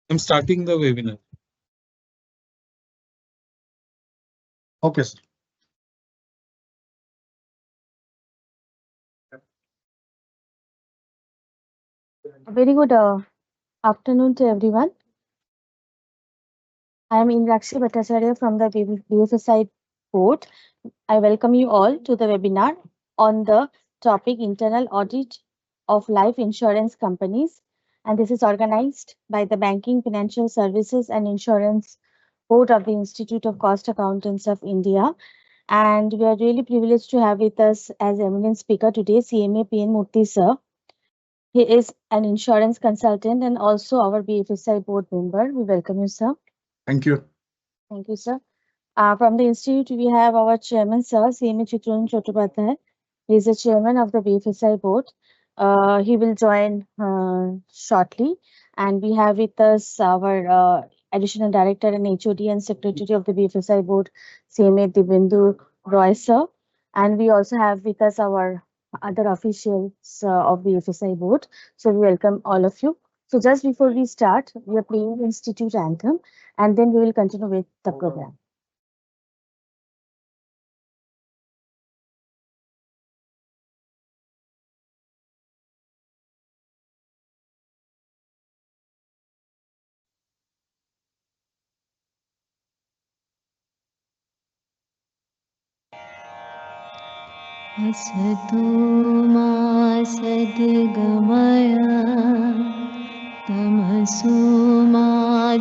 I'm starting the webinar. Okay, sir. A very good afternoon to everyone. I am Indrakshi Bhattacharya from the BFSI board. I welcome you all to the webinar on the topic internal audit of life insurance companies. And this is organized by the Banking, Financial Services and Insurance Board of the Institute of Cost Accountants of India. And we are really privileged to have with us as eminent speaker today, CMA PN Murthy sir. He is an insurance consultant and also our BFSI board member. We welcome you, sir. Thank you. Thank you, sir. From the institute, we have our chairman, sir, CMA Chitrun Chattopadhyay. He is the chairman of the BFSI board. He will join shortly. And we have with us our additional director and HOD and secretary of the BFSI board, CMA Dibendu Roy, sir. And we also have with us our other officials of BFSI board. So we welcome all of you. So just before we start, we are playing the institute anthem, and then we will continue with the program. असतो मा सद्गमय तमसो मा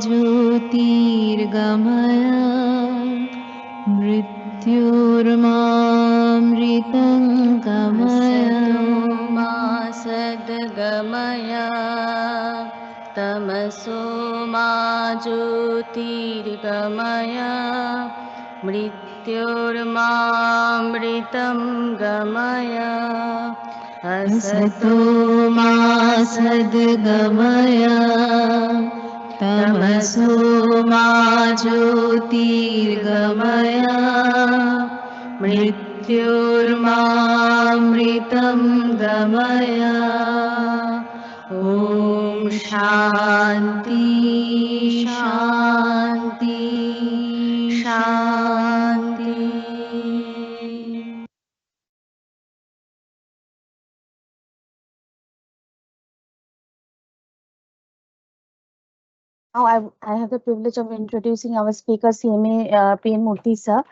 ज्योतिर्गमय मृत्युर्मामृतङ्गमय मा सद्गमय तमसो मा ज्योतिर्गमय मृत्युर्मामृतं गमय असतो मा सद्गमय तमसो मा ज्योतिर्गमय मृत्युर्मामृतं गमय ॐ शान्ति शान्ति शान्ति। Now I have the privilege of introducing our speaker, CMA PN Murthy sir.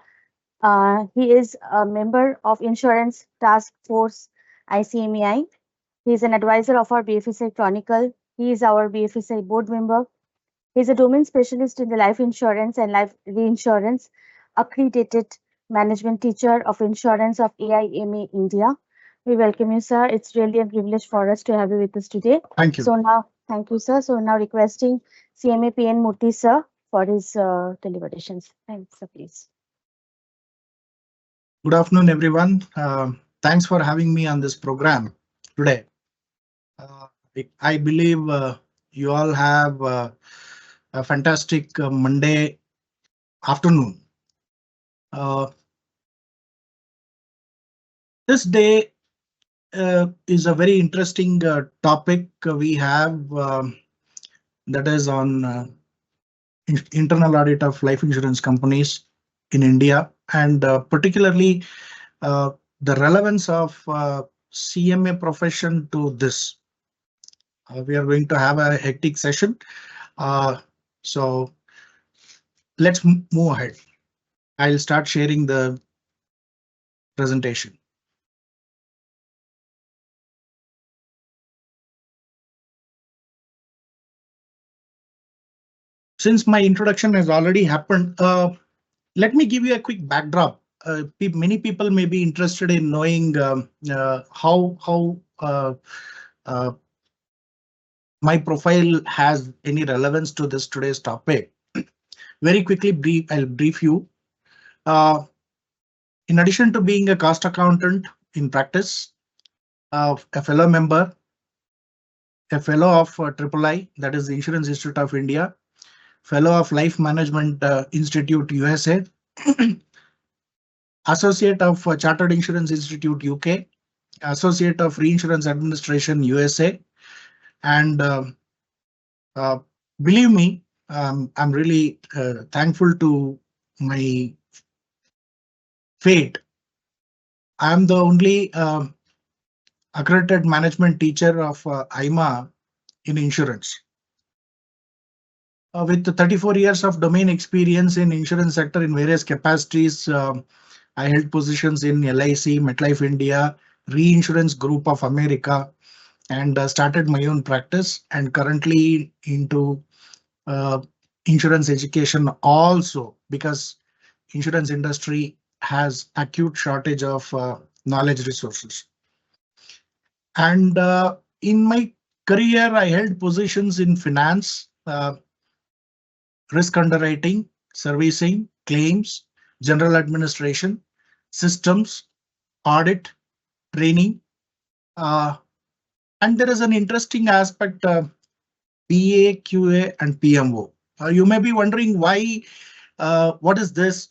He is a member of Insurance Task Force ICMAI. He is an advisor of our BFSI Chronicle. He is our BFSI board member. He is a domain specialist in the life insurance and life reinsurance, accredited management teacher of insurance of AIMA India. We welcome you, sir. It's really a privilege for us to have you with us today. Thank you. So now, thank you, sir. So now requesting CMA PN Murthy, sir, for his deliberations. Thanks, sir, please. Good afternoon, everyone. Thanks for having me on this program today. I believe you all have a fantastic Monday afternoon. This day is a very interesting topic we have that is on internal audit of life insurance companies in India, and particularly the relevance of CMA profession to this. We are going to have a hectic session, so let's move ahead. I'll start sharing the presentation. Since my introduction has already happened, let me give you a quick backdrop. Many people may be interested in knowing how my profile has any relevance to this today's topic. Very quickly, I'll brief you. In addition to being a cost accountant in practice, a fellow member, a fellow of III, that is the Insurance Institute of India, fellow of Life Management Institute USA, associate of Chartered Insurance Institute UK, associate of Reinsurance Administration USA, and Believe me, I'm really thankful to my fate. I'm the only accredited management teacher of IMA in insurance. With 34 years of domain experience in insurance sector in various capacities, I held positions in LIC, MetLife India, Reinsurance Group of America, and started my own practice and currently into uh, insurance education also because insurance industry has acute shortage of knowledge resources. And in my career, I held positions in finance, risk underwriting, servicing, claims, general administration, systems, audit, training. Uh, and there is an interesting aspect, BA, QA, and PMO. You may be wondering why, what is this?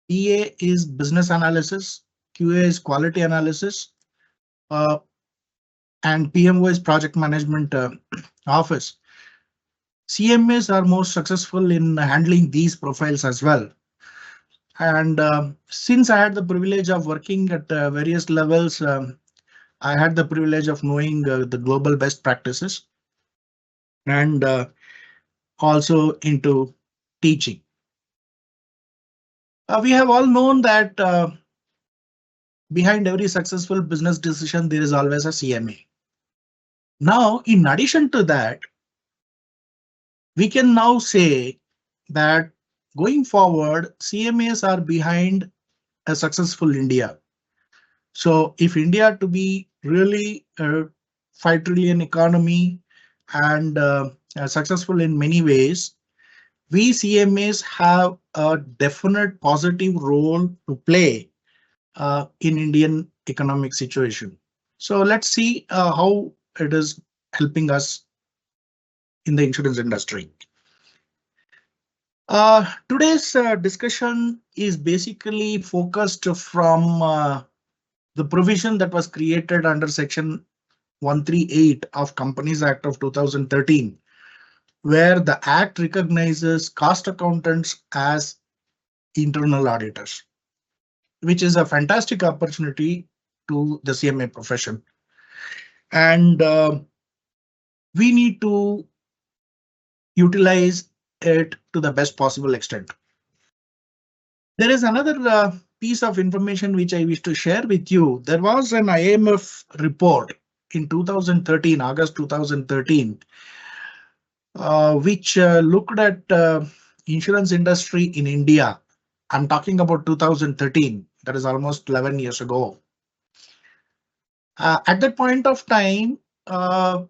BA is business analysis, QA is quality analysis, uh, and PMO is project management office. CMAs are most successful in handling these profiles as well. And since I had the privilege of working at various levels, I had the privilege of knowing the global best practices and also into teaching. We have all known that behind every successful business decision, there is always a CMA. Now, in addition to that, we can now say that going forward, CMAs are behind a successful India. So if India to be really a 5 trillion economy and successful in many ways, we CMAs have a definite positive role to play in Indian economic situation. So let's see how it is helping us in the insurance industry. Today's discussion is basically focused from the provision that was created under Section 138 of Companies Act of 2013, where the Act recognizes cost accountants as internal auditors, which is a fantastic opportunity to the CMA profession. And we need to utilize it to the best possible extent. There is another piece of information which I wish to share with you. There was an IMF report in 2013, August 2013, which looked at insurance industry in India. I'm talking about 2013. That is almost 11 years ago. At that point of time, the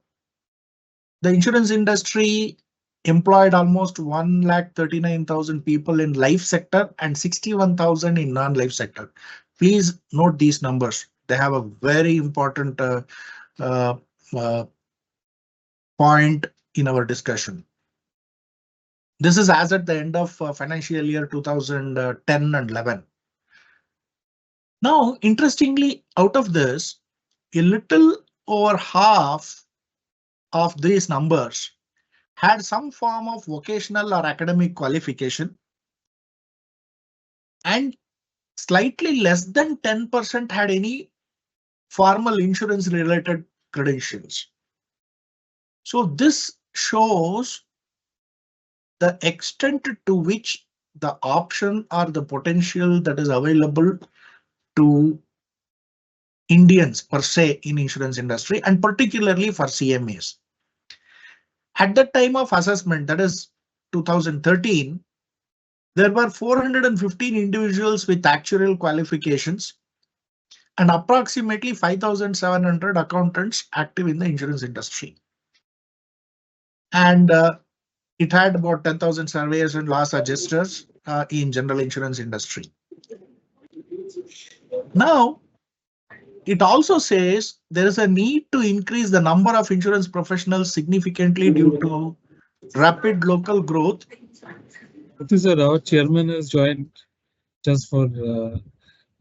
insurance industry employed almost 1,39,000 people in life sector and 61,000 in non-life sector. Please note these numbers. They have a very important uh, uh, point in our discussion. This is as at the end of financial year 2010 and 11. Now, interestingly, out of this, a little over half of these numbers had some form of vocational or academic qualification, and slightly less than 10% had any formal insurance related credentials. So this shows the extent to which the option or the potential that is available to Indians per se in insurance industry and particularly for CMAs. At the time of assessment, that is 2013, there were 415 individuals with actuarial qualifications and approximately 5,700 accountants active in the insurance industry. And it had about 10,000 surveyors and loss adjusters in general insurance industry. Now, it also says there is a need to increase the number of insurance professionals significantly due to rapid local growth. Sir, our chairman has joined just for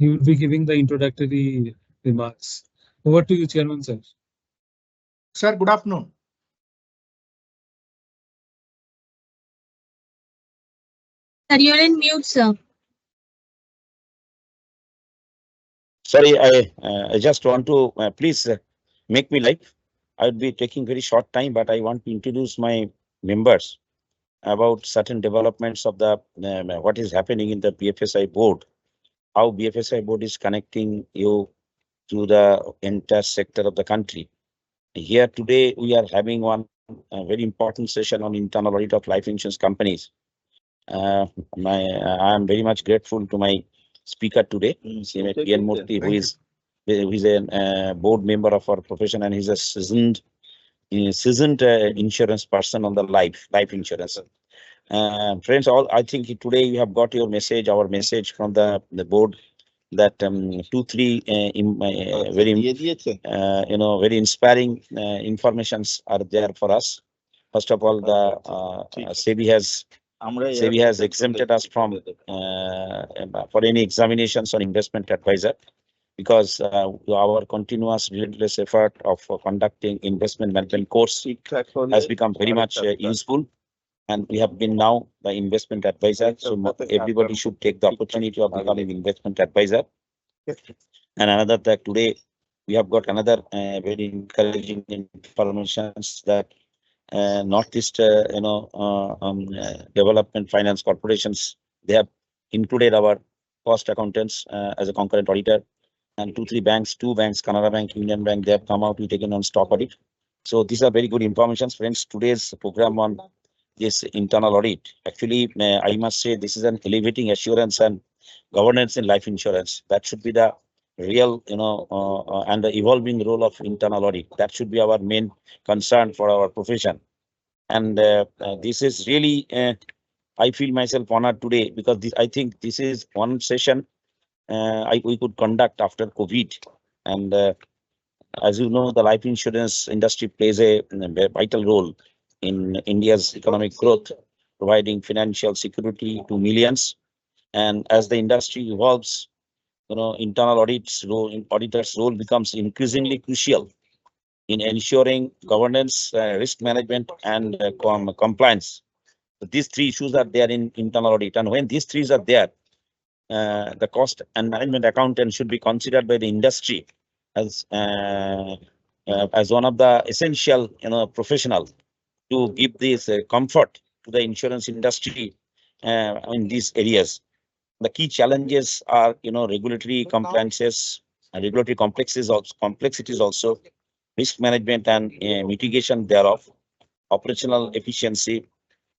he will be giving the introductory remarks. Over to you, chairman, sir. Sir, good afternoon. Sir, you're in mute, sir. Sorry, I just want to please make me live. I would be taking very short time, but I want to introduce my members about certain developments of the what is happening in the BFSI board, how BFSI board is connecting you to the entire sector of the country. Here today we are having one very important session on internal audit of life insurance companies. I am very much grateful to my speaker today, PN Murthy, who is a board member of our profession, and he's a seasoned insurance person on the life insurance. Friends, all I think today you have got your message, our message from the board, that 2-3 very inspiring informations are there for us. First of all, the SEBI has exempted us from for any examinations on investment advisor, because our continuous relentless effort of conducting investment management course has become very much useful, and we have been now the investment advisor. So everybody should take the opportunity of becoming investment advisor. And another that today we have got another very encouraging information that Northeast development finance corporations, they have included our cost accountants as a concurrent auditor, and 2-3 banks, 2 banks, Canara Bank, Union Bank, they have come out to taken on stock audit. So these are very good information, friends. Today's program on this internal audit, actually I must say this is an elevating assurance and governance in life insurance. That should be the real and the evolving role of internal audit. That should be our main concern for our profession. And this is really I feel myself honored today, because I think this is one session we could conduct after COVID. And as you know, the life insurance industry plays a vital role in India's economic growth, providing financial security to millions. And as the industry evolves, internal auditors' role becomes increasingly crucial in ensuring governance, risk management, and compliance. So these 3 issues are there in internal audit, and when these 3 are there, the cost and management accountant should be considered by the industry as one of the essential professional to give this comfort to the insurance industry in these areas. The key challenges are regulatory compliances, regulatory complexities also, risk management and mitigation thereof, operational efficiency,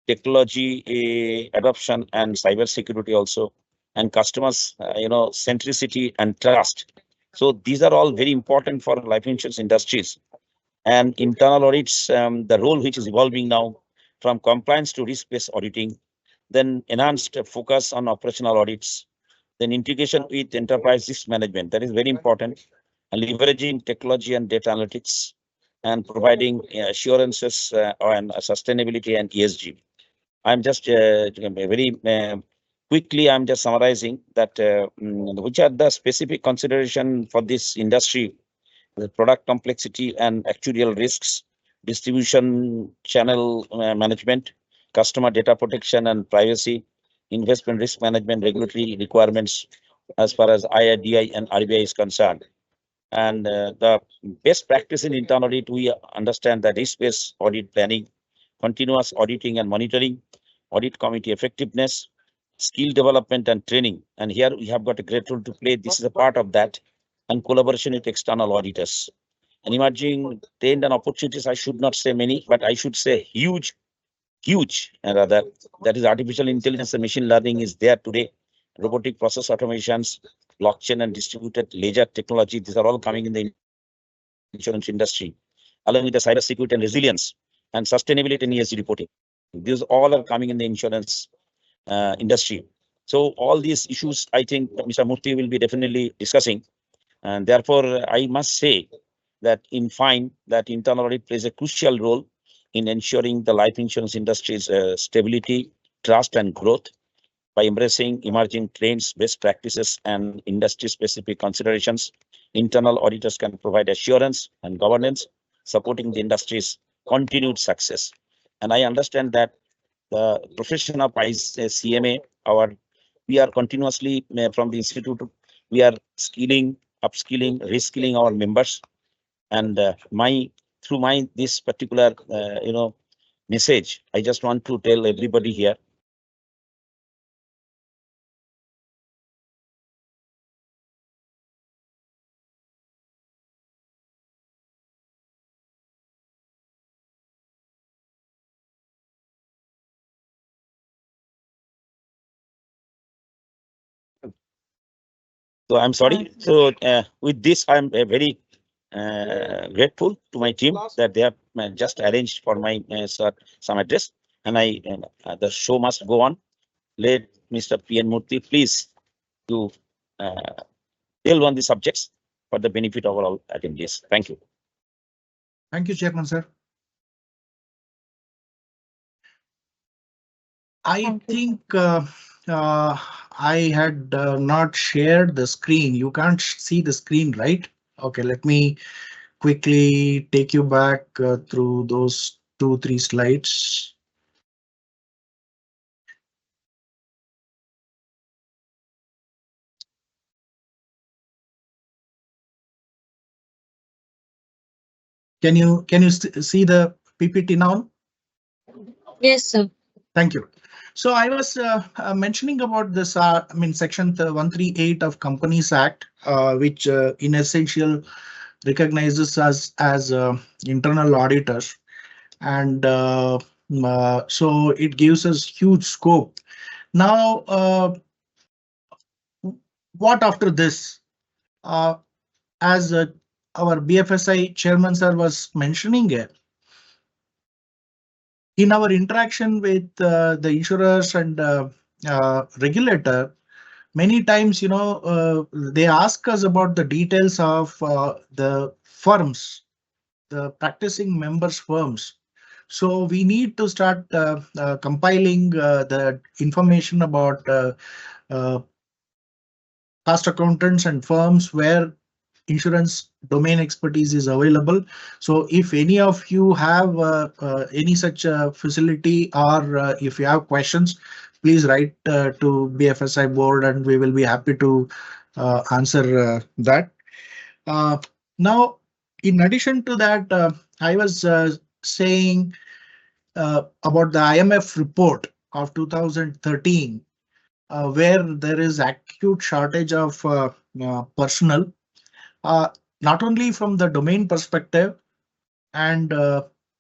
technology adoption and cyber security also, and customers centricity and trust. So these are all very important for life insurance industries. And internal audits, the role which is evolving now from compliance to risk-based auditing, then enhanced focus on operational audits, then integration with enterprise risk management, that is very important, and leveraging technology and data analytics, and providing assurances on sustainability and ESG. I'm just very quickly, I'm just summarizing that which are the specific consideration for this industry: the product complexity and actuarial risks, distribution channel management, customer data protection and privacy, investment risk management, regulatory requirements as far as IRDI and RBI is concerned. And the best practice in internal audit, we understand that risk-based audit planning, continuous auditing and monitoring, audit committee effectiveness, skill development and training. And here we have got a great role to play. This is a part of that, and collaboration with external auditors. And emerging trend and opportunities, I should not say many, but I should say huge, rather, that is artificial intelligence and machine learning is there today. Robotic process automations, blockchain and distributed ledger technology, these are all coming in the insurance industry, along with the cyber security and resilience and sustainability and ESG reporting. These all are coming in the insurance industry. So all these issues, I think Mr. Murthy will be definitely discussing. And therefore, I must say that in fine, that internal audit plays a crucial role in ensuring the life insurance industry's stability, trust, and growth. By embracing emerging trends, best practices, and industry-specific considerations, internal auditors can provide assurance and governance, supporting the industry's continued success. And I understand that the profession of CMA. We are continuously from the institute. We are skilling, upskilling, reskilling our members, and through this particular message, I just want to tell everybody here. So I'm sorry. So with this, I'm very grateful to my team that they have just arranged for my some address, and the show must go on. Let Mr. P.N. Murthy please to delve on the subjects for the benefit of all attendees. Thank you. Thank you, Chairman, sir. I Thank you, think I had not shared the screen. You can't see the screen, right? Okay, let me quickly take you back through those 2-3 slides. Can you see the PPT now? Yes, sir. Thank you. So I was mentioning about this, Section 138 of Companies Act, which in essential recognizes us as internal auditors. And so it gives us huge scope. Now, what after this? As our BFSI chairman sir was mentioning it, in our interaction with the insurers and regulator, many times, they ask us about the details of the firms, the practicing members firms. So we need to start compiling the information about cost accountants and firms where insurance domain expertise is available. So if any of you have any such facility, or if you have questions, please write to BFSI board and we will be happy to answer that. Now, in addition to that, I was saying about the IMF report of 2013, where there is acute shortage of personnel, not only from the domain perspective, and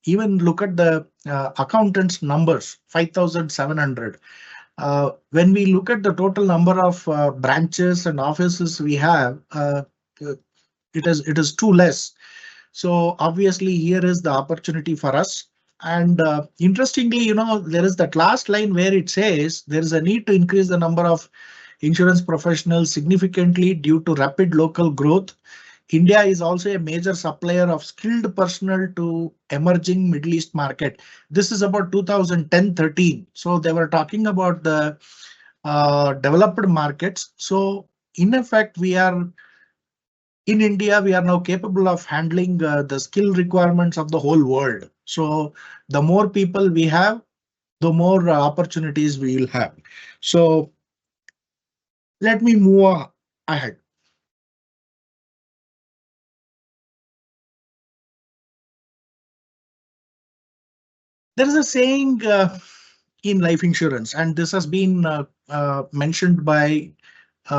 even look at the accountants numbers, 5,700. When we look at the total number of branches and offices we have, it is too less. So obviously here is the opportunity for us. And interestingly, there is that last line where it says there is a need to increase the number of insurance professionals significantly due to rapid local growth. India is also a major supplier of skilled personnel to emerging Middle East market. This is about 2010-13. So they were talking about the developed markets. So in effect, in India, we are now capable of handling the skill requirements of the whole world. So the more people we have, the more opportunities we will have. So let me move ahead. There is a saying in life insurance, and this has been mentioned by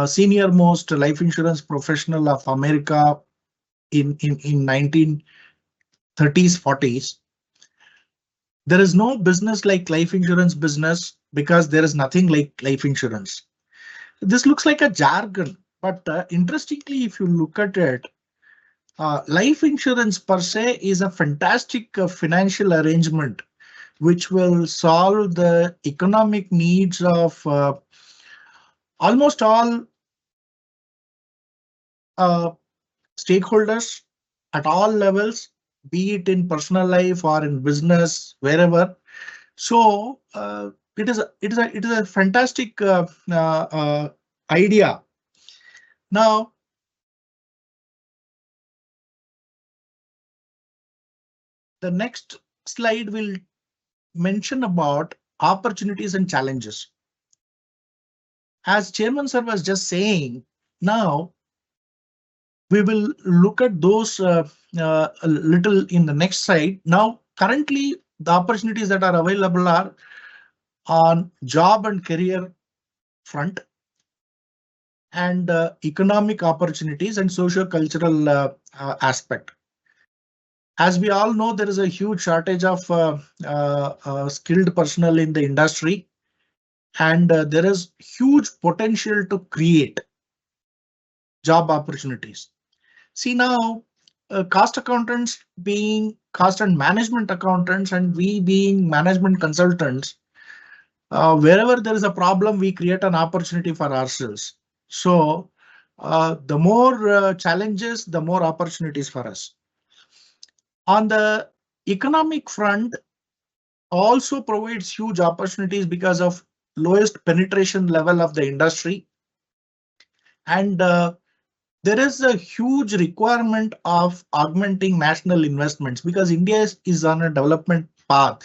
senior most life insurance professional of America in 1930s, 40s. There is no business like life insurance business because there is nothing like life insurance. This looks like a jargon, but interestingly, if you look at it, life insurance per se is a fantastic financial arrangement which will solve the economic needs of almost all stakeholders at all levels, be it in personal life or in business, wherever. So it is a fantastic idea. Now, the next slide will mention about opportunities and challenges. As Chairman Sir was just saying, now we will look at those a little in the next slide. Now, currently, the opportunities that are available are on job and career front, and economic opportunities and socio-cultural aspect. As we all know, there is a huge shortage of skilled personnel in the industry, and there is huge potential to create job opportunities. See now, cost accountants being cost and management accountants, and we being management consultants, wherever there is a problem, we create an opportunity for ourselves. So the more challenges, the more opportunities for us. On the economic front, also provides huge opportunities because of lowest penetration level of the industry, and there is a huge requirement of augmenting national investments because India is on a development path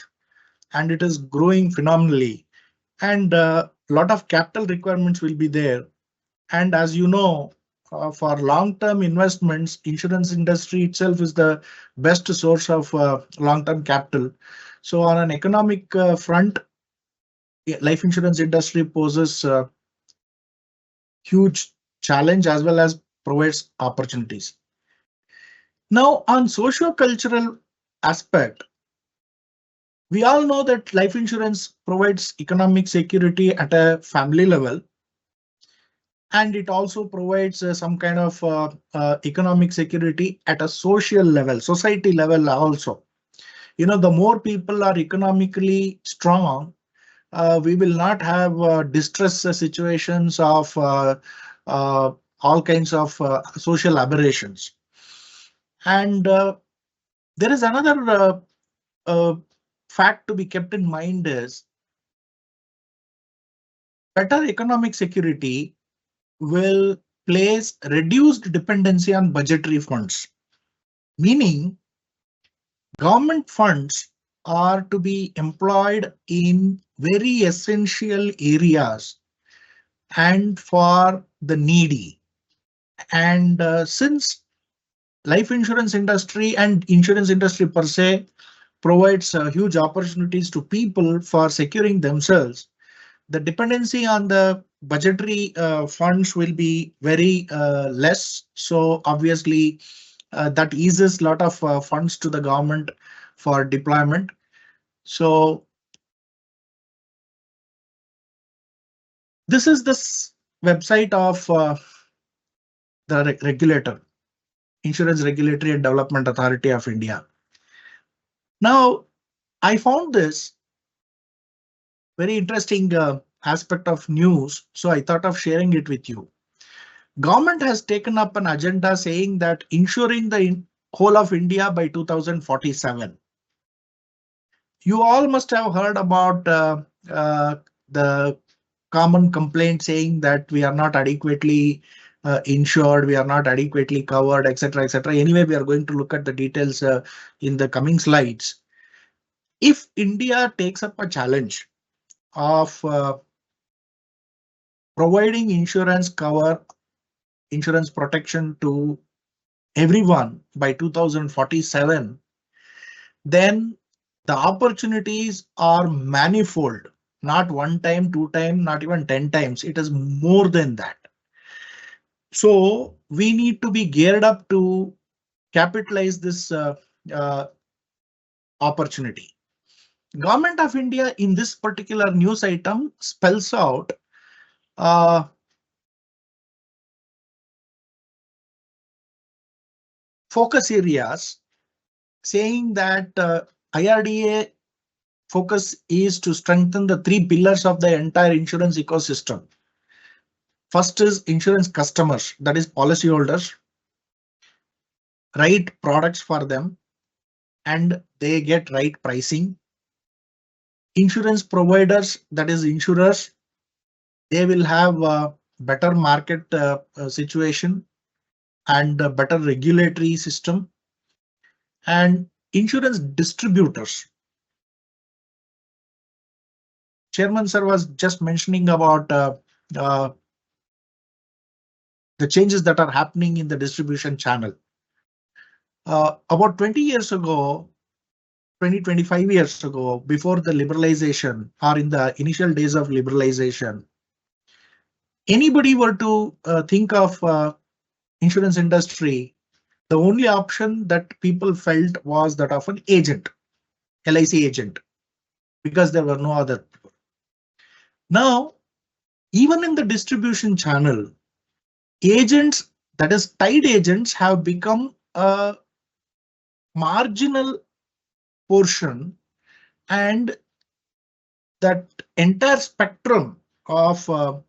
and it is growing phenomenally, and a lot of capital requirements will be there. And as you know, for long-term investments, insurance industry itself is the best source of long-term capital. So on an economic front, life insurance industry poses a huge challenge as well as provides opportunities. Now on socio-cultural aspect, we all know that life insurance provides economic security at a family level, and it also provides some kind of economic security at a social level, society level also. You know, the more people are economically strong, we will not have distress situations of all kinds of social aberrations. And there is another fact to be kept in mind is better economic security will place reduced dependency on budgetary funds, meaning government funds are to be employed in very essential areas and for the needy. And since life insurance industry and insurance industry per se provides huge opportunities to people for securing themselves, the dependency on the budgetary funds will be very less. So obviously that eases a lot of funds to the government for deployment. So this is this website of the regulator, Insurance Regulatory and Development Authority of India. Now, I found this very interesting aspect of news, so I thought of sharing it with you. Government has taken up an agenda saying that ensuring the whole of India by 2047. You all must have heard about the common complaint saying that we are not adequately insured, we are not adequately covered, etc., etc. Anyway, we are going to look at the details in the coming slides. If India takes up a challenge of providing insurance cover, insurance protection to everyone by 2047, then the opportunities are manifold, not one time, two time, not even 10 times. It is more than that. So we need to be geared up to capitalize this opportunity. Government of India in this particular news item spells out focus areas, saying that IRDA focus is to strengthen the three pillars of the entire insurance ecosystem. First is insurance customers, that is policyholders, right products for them and they get right pricing. Insurance providers, that is insurers, they will have a better market situation and a better regulatory system. And insurance distributors, Chairman sir was just mentioning about the changes that are happening in the distribution channel. About 20 years ago, 25 years ago, before the liberalization or in the initial days of liberalization, anybody were to think of insurance industry, the only option that people felt was that of an agent, LIC agent, because there were no other. Now, even in the distribution channel, agents, that is tied agents, have become a marginal portion, and that entire spectrum of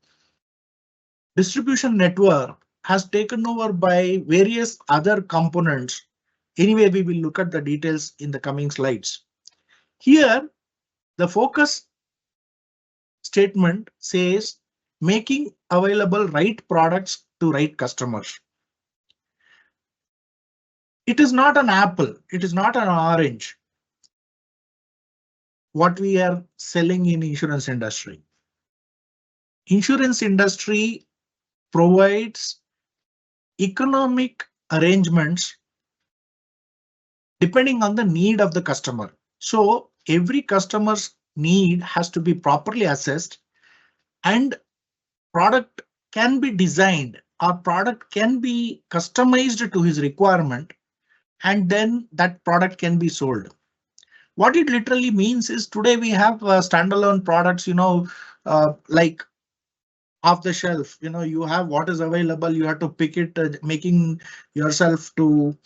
distribution network has taken over by various other components. Anyway, we will look at the details in the coming slides. Here, the focus statement says making available right products to right customers. It is not an apple, it is not an orange, what we are selling in insurance industry. Insurance industry provides economic arrangements depending on the need of the customer. So every customer's need has to be properly assessed, and product can be designed or product can be customized to his requirement, and then that product can be sold. What it literally means is today we have standalone products, like off the shelf. You have what is available, you have to pick it, making yourself to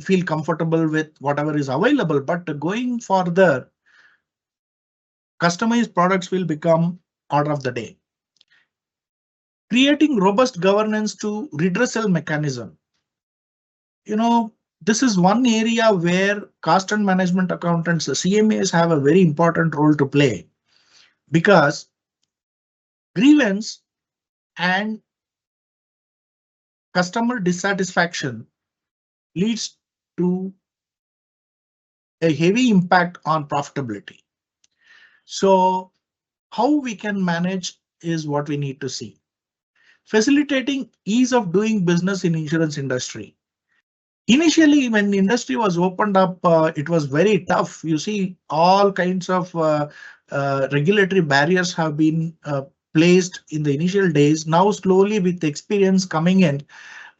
feel comfortable with whatever is available. But going further, customized products will become order of the day. Creating robust governance to redressal mechanism. This is one area where cost and management accountants, CMAs, have a very important role to play, because grievance and customer dissatisfaction leads to a heavy impact on profitability. So how we can manage is what we need to see. Facilitating ease of doing business in insurance industry. Initially, when the industry was opened up, it was very tough. You see, all kinds of regulatory barriers have been placed in the initial days. Now, slowly, with experience coming in,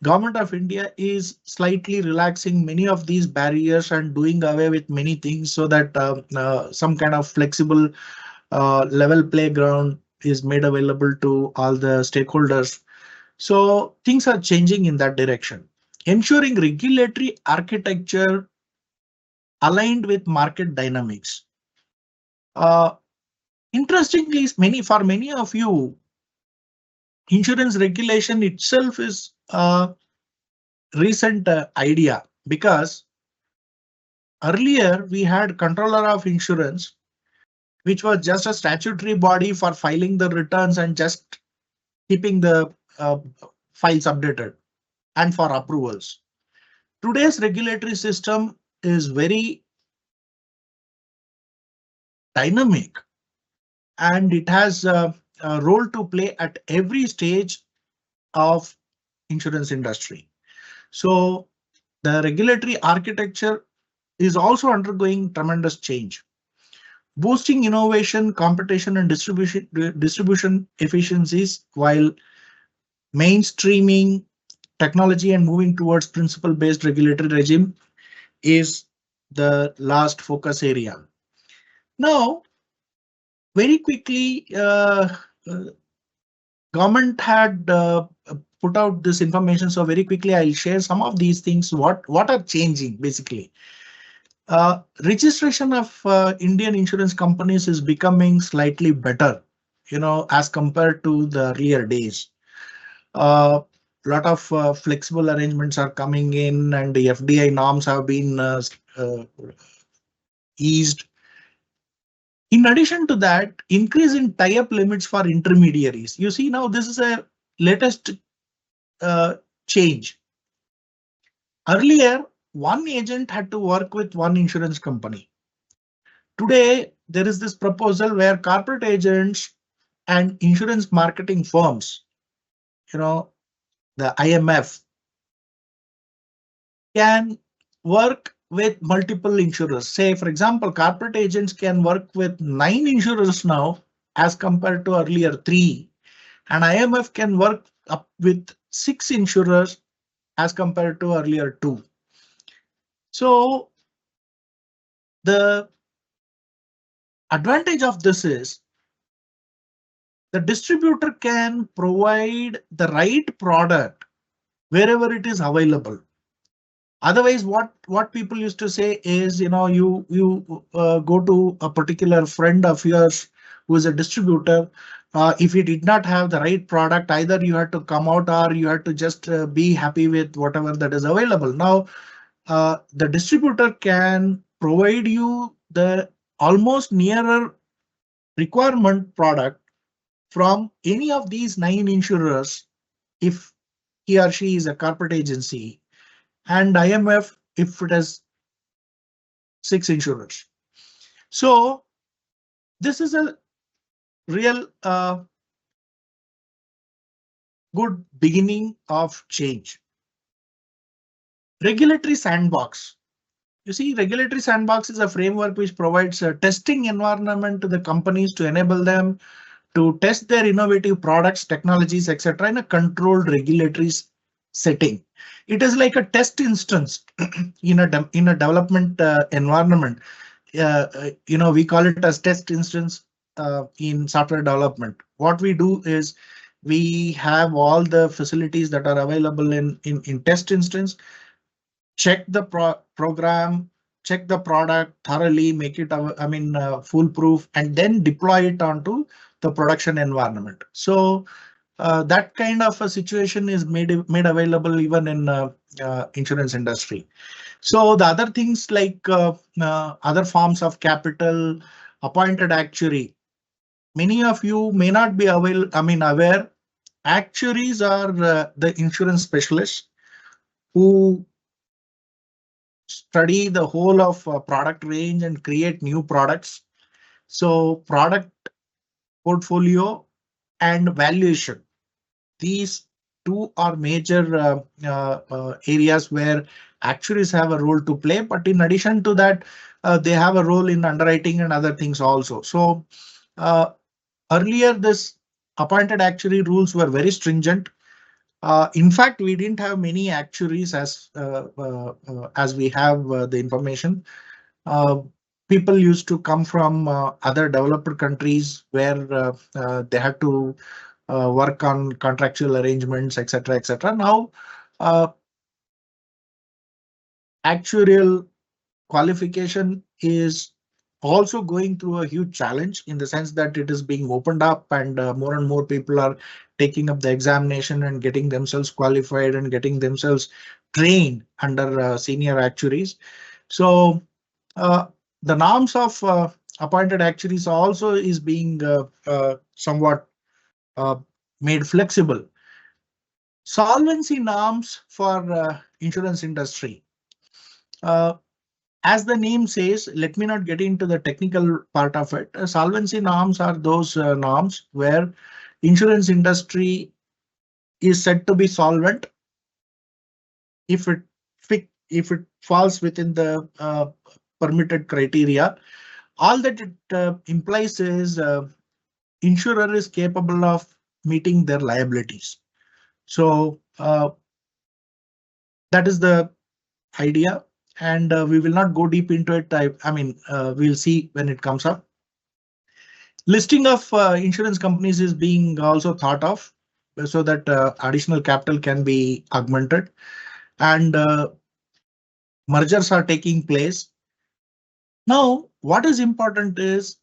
Government of India is slightly relaxing many of these barriers and doing away with many things, so that some kind of flexible level playground is made available to all the stakeholders. So things are changing in that direction. Ensuring regulatory architecture aligned with market dynamics. Interestingly, for many of you, insurance regulation itself is a recent idea, because earlier we had controller of insurance, which was just a statutory body for filing the returns and just keeping the files updated and for approvals. Today's regulatory system is very dynamic, and it has a role to play at every stage of insurance industry. So the regulatory architecture is also undergoing tremendous change, boosting innovation, competition, and distribution efficiencies, while mainstreaming technology and moving towards principle-based regulatory regime is the last focus area. Now, very quickly, government had put out this information, so very quickly I'll share some of these things. What are changing basically? Registration of Indian insurance companies is becoming slightly better, as compared to the earlier days. Lot of flexible arrangements are coming in, and the FDI norms have been eased. In addition to that, increase in tie-up limits for intermediaries. You see, now this is a latest change. Earlier, one agent had to work with one insurance company. Today, there is this proposal where corporate agents and insurance marketing firms, the IMF, can work with multiple insurers. Say, for example, corporate agents can work with 9 insurers now as compared to earlier 3, and IMF can work up with 6 insurers as compared to earlier 2. So the advantage of this is the distributor can provide the right product wherever it is available. Otherwise, what people used to say is, you go to a particular friend of yours who is a distributor. If he did not have the right product, either you had to come out or you had to just be happy with whatever that is available. Now, the distributor can provide you the almost nearer requirement product from any of these 9 insurers if he or she is a corporate agency, and IMF if it has 6 insurers. So this is a real good beginning of change. Regulatory sandbox. You see, regulatory sandbox is a framework which provides a testing environment to the companies to enable them to test their innovative products, technologies, etc. in a controlled regulatory setting. It is like a test instance in a development environment. We call it as test instance in software development. What we do is we have all the facilities that are available in test instance, check the program, check the product thoroughly, make it foolproof, and then deploy it onto the production environment. So that kind of a situation is made available even in insurance industry. So the other things like other forms of capital, appointed actuary. Many of you may not be aware. Actuaries are the insurance specialists who study the whole of product range and create new products. So product portfolio and valuation. These two are major areas where actuaries have a role to play. But in addition to that, they have a role in underwriting and other things also. So earlier, this appointed actuary rules were very stringent. In fact, we didn't have many actuaries as we have the information. People used to come from other developed countries where they had to work on contractual arrangements, etc., etc. Now, actuarial qualification is also going through a huge challenge in the sense that it is being opened up, and more people are taking up the examination and getting themselves qualified and getting themselves trained under senior actuaries. So the norms of appointed actuaries also is being somewhat made flexible. Solvency norms for insurance industry. As the name says, let me not get into the technical part of it. Solvency norms are those norms where insurance industry is said to be solvent if it falls within the permitted criteria. All that it implies is insurer is capable of meeting their liabilities. So that is the idea, and we will not go deep into it. We'll see when it comes up. Listing of insurance companies is being also thought of so that additional capital can be augmented, and mergers are taking place. Now, what is important is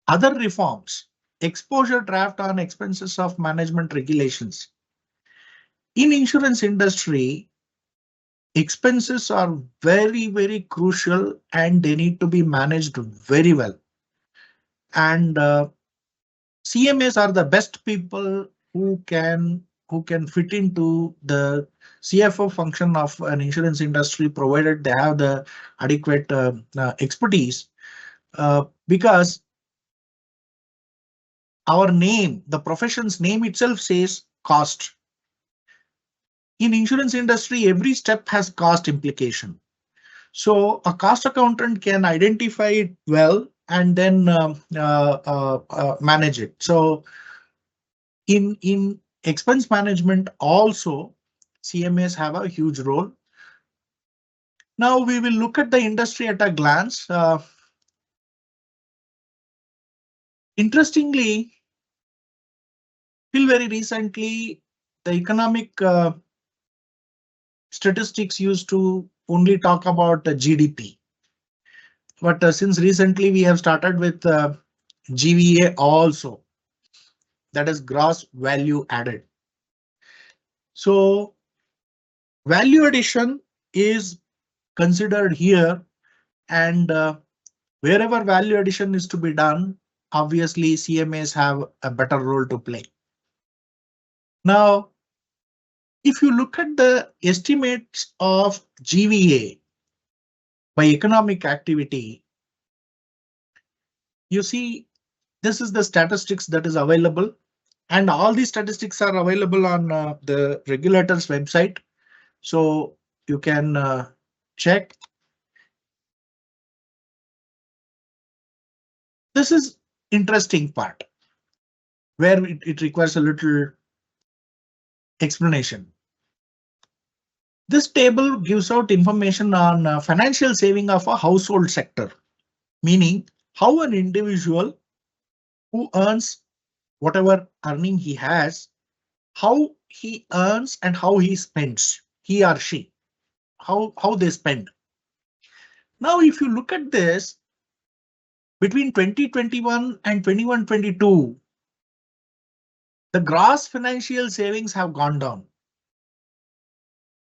other reforms, exposure draft on expenses of management regulations. In insurance industry, expenses are very crucial and they need to be managed very well. And CMAs are the best people who can fit into the CFO function of an insurance industry, provided they have the adequate expertise. because our name, the profession's name itself says cost. In insurance industry, every step has cost implication. So a cost accountant can identify it well and then manage it. So in expense management also, CMAs have a huge role. Now we will look at the industry at a glance. Interestingly, till very recently, the economic statistics used to only talk about GDP. But since recently we have started with GVA also, that is gross value added. So value addition is considered here, and wherever value addition is to be done, obviously CMAs have a better role to play. Now, if you look at the estimates of GVA by economic activity, you see this is the statistics that is available, and all these statistics are available on the regulator's website. So you can check. This is interesting part where it requires a little explanation. This table gives out information on financial saving of a household sector, meaning how an individual who earns whatever earning he has, how he earns and how he spends, he or she, how they spend. Now, if you look at this, between 2021 and 21-22, the gross financial savings have gone down.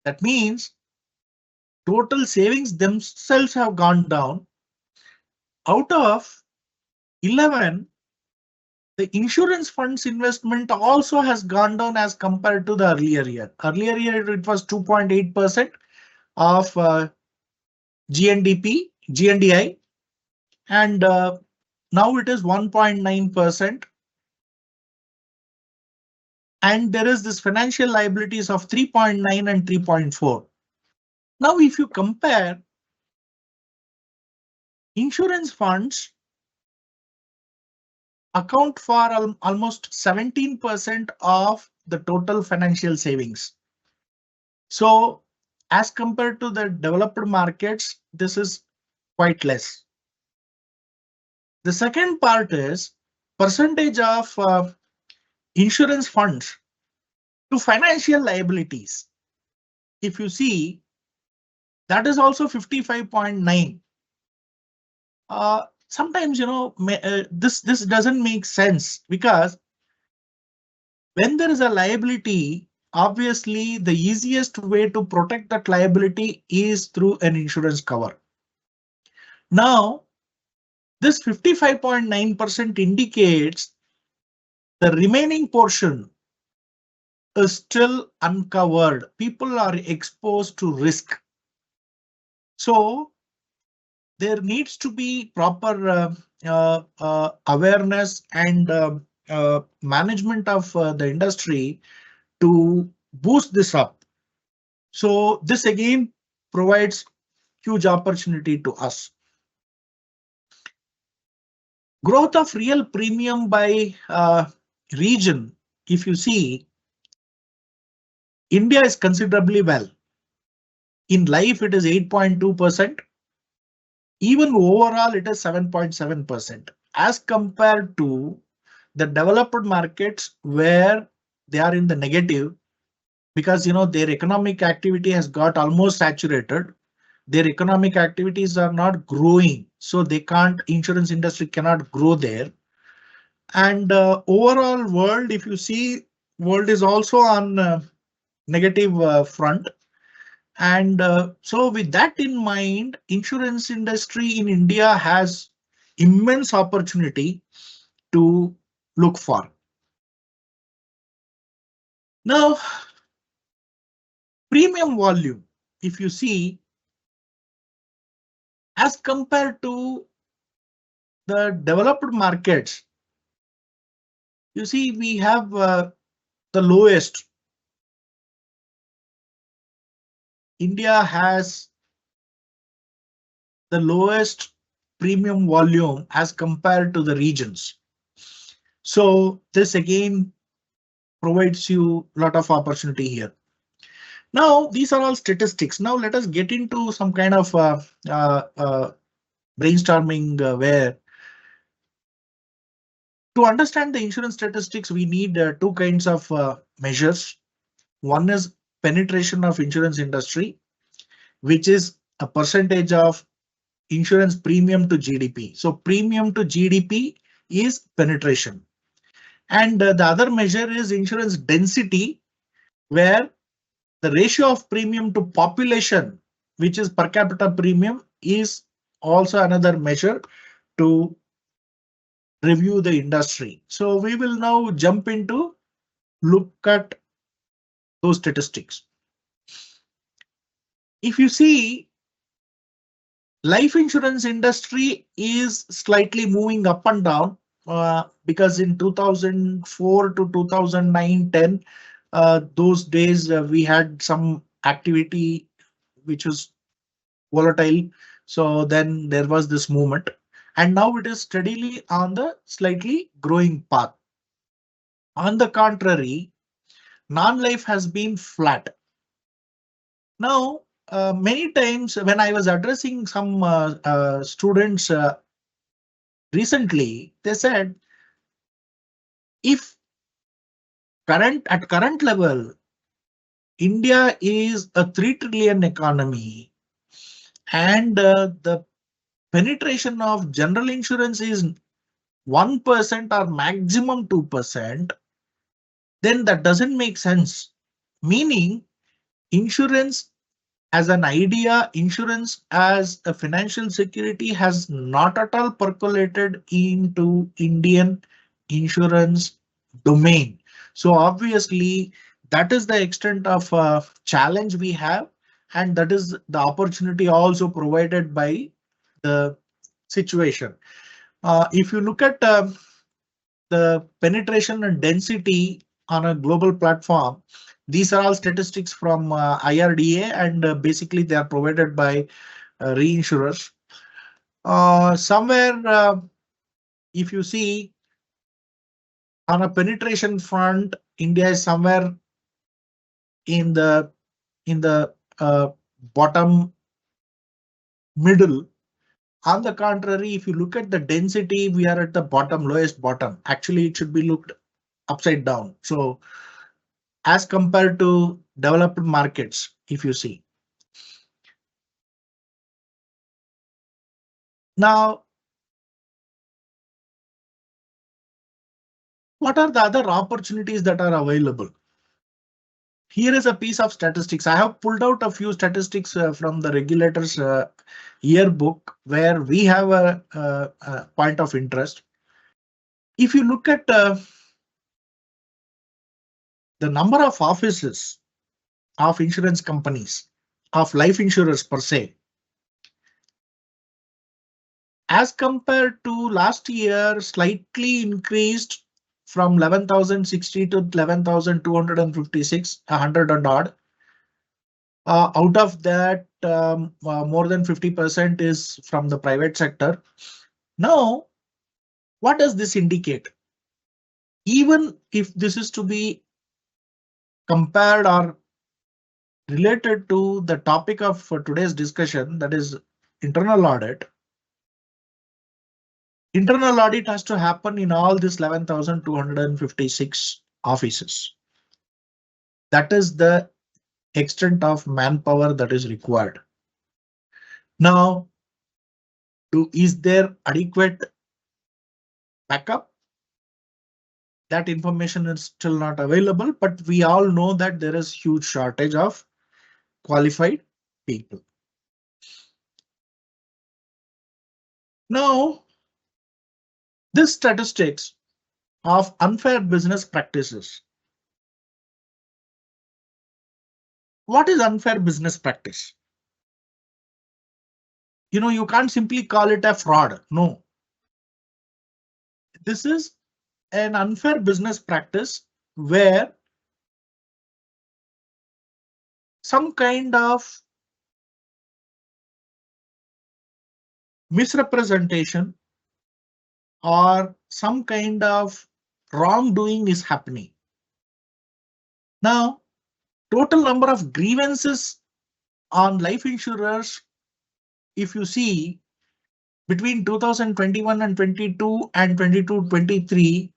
That means total savings themselves have gone down. Out of 11, the insurance funds investment also has gone down as compared to the earlier year. Earlier year it was 2.8% of GNDI, and now it is 1.9%. And there is this financial liabilities of 3.9 and 3.4. Now, if you compare insurance funds account for almost 17% of the total financial savings. So as compared to the developed markets, this is quite less. The second part is percentage of insurance funds to financial liabilities. If you see, that is also 55.9. Sometimes, this doesn't make sense, because when there is a liability, obviously the easiest way to protect that liability is through an insurance cover. Now, this 55.9% indicates the remaining portion is still uncovered. People are exposed to risk. So there needs to be proper awareness and management of the industry to boost this up. So this again provides huge opportunity to us. Growth of real premium by region. If you see, India is considerably well. In life, it is 8.2%. Even overall, it is 7.7% as compared to the developed markets where they are in the negative, because their economic activity has got almost saturated. Their economic activities are not growing, so they can't, insurance industry cannot grow there. And overall world, if you see, world is also on negative front. And so with that in mind, insurance industry in India has immense opportunity to look for. Now, premium volume, if you see, as compared to the developed markets, you see, we have the lowest. India has the lowest premium volume as compared to the regions. So this again provides you a lot of opportunity here. Now, these are all statistics. Now let us get into some kind of brainstorming where to understand the insurance statistics, we need two kinds of measures. One is penetration of insurance industry, which is a percentage of insurance premium to GDP. So premium to GDP is penetration. And the other measure is insurance density, where the ratio of premium to population, which is per capita premium, is also another measure to review the industry. So we will now jump into look at those statistics. If you see, life insurance industry is slightly moving up and down because in 2004 to 2009-10, those days we had some activity which was volatile. So then there was this movement, and now it is steadily on the slightly growing path. On the contrary, non-life has been flat. Now, many times when I was addressing some students recently, they said if at current level, India is a 3 trillion economy and the penetration of general insurance is 1% or maximum 2%, then that doesn't make sense. Meaning insurance as an idea, insurance as a financial security has not at all percolated into Indian insurance domain. So obviously that is the extent of challenge we have, and that is the opportunity also provided by the situation. If you look at the penetration and density on a global platform, these are all statistics from IRDA, and basically they are provided by reinsurers. Somewhere, if you see on a penetration front, India is somewhere in the bottom middle. On the contrary, if you look at the density, we are at the bottom, lowest bottom. Actually, it should be looked upside down. So as compared to developed markets, if you see. Now, what are the other opportunities that are available? Here is a piece of statistics. I have pulled out a few statistics from the regulator's yearbook where we have a point of interest. If you look at the number of offices of insurance companies, of life insurers per se, as compared to last year, slightly increased from 11,060 to 11,256, 100 and odd. Out of that, more than 50% is from the private sector. Now, what does this indicate? Even if this is to be compared or related to the topic of today's discussion, that is internal audit. Internal audit has to happen in all these 11,256 offices. That is the extent of manpower that is required. Now, is there adequate backup? That information is still not available, but we all know that there is huge shortage of qualified people. Now, this statistics of unfair business practices. What is unfair business practice? You can't simply call it a fraud. No. this is an unfair business practice where some kind of misrepresentation or some kind of wrongdoing is happening. Now, total number of grievances on life insurers, if you see between 2021 and 22 and 22-23,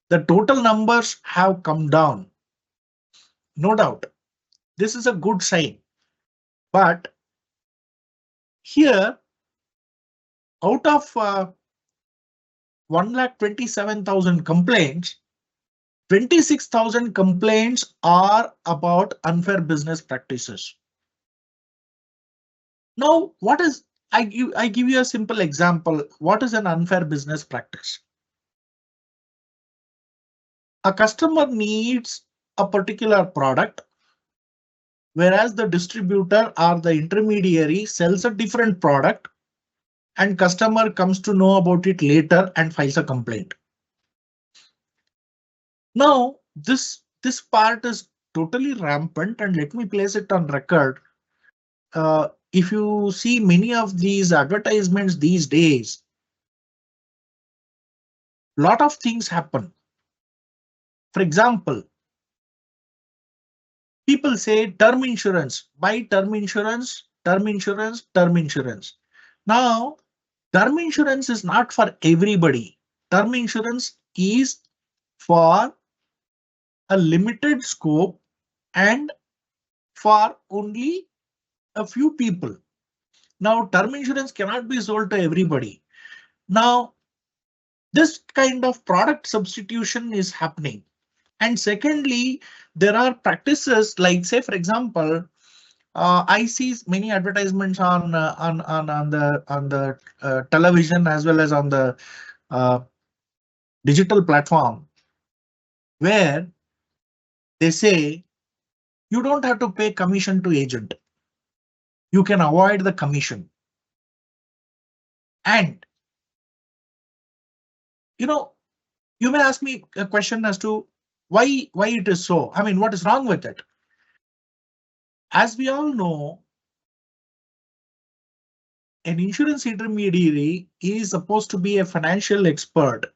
the total numbers have come down. No doubt, this is a good sign. But here, out of 1,27,000 complaints, 26,000 complaints are about unfair business practices. Now, what is, I give you a simple example. What is an unfair business practice? A customer needs a particular product, whereas the distributor or the intermediary sells a different product, and customer comes to know about it later and files a complaint. Now, this part is totally rampant, and let me place it on record. If you see many of these advertisements these days, lot of things happen. For example, people say term insurance, buy term insurance, term insurance, term insurance. Now, term insurance is not for everybody. Term insurance is for a limited scope and for only a few people. Now, term insurance cannot be sold to everybody. Now, this kind of product substitution is happening. And secondly, there are practices like, say, for example, I see many advertisements on the television as well as on the digital platform, where they say you don't have to pay commission to agent. You can avoid the commission. And you may ask me a question as to why it is so. I mean, what is wrong with it? As we all know, an insurance intermediary is supposed to be a financial expert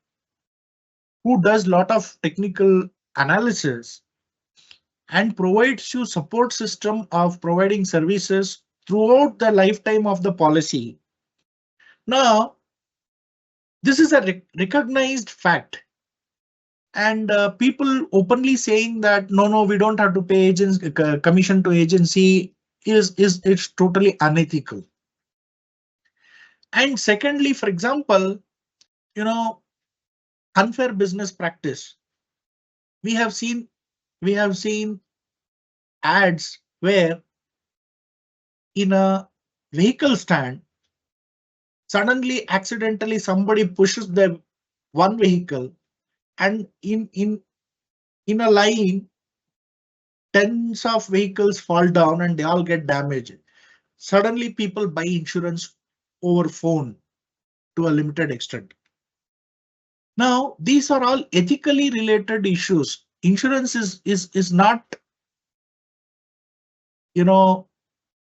who does a lot of technical analysis and provides you support system of providing services throughout the lifetime of the policy. Now, this is a recognized fact, and people openly saying that no, we don't have to pay agents commission to agency it's totally unethical. And secondly, for example, unfair business practice. We have seen ads where in a vehicle stand, suddenly accidentally somebody pushes the one vehicle, and in a line, tens of vehicles fall down and they all get damaged. Suddenly people buy insurance over phone to a limited extent. Now, these are all ethically related issues. Insurance is not,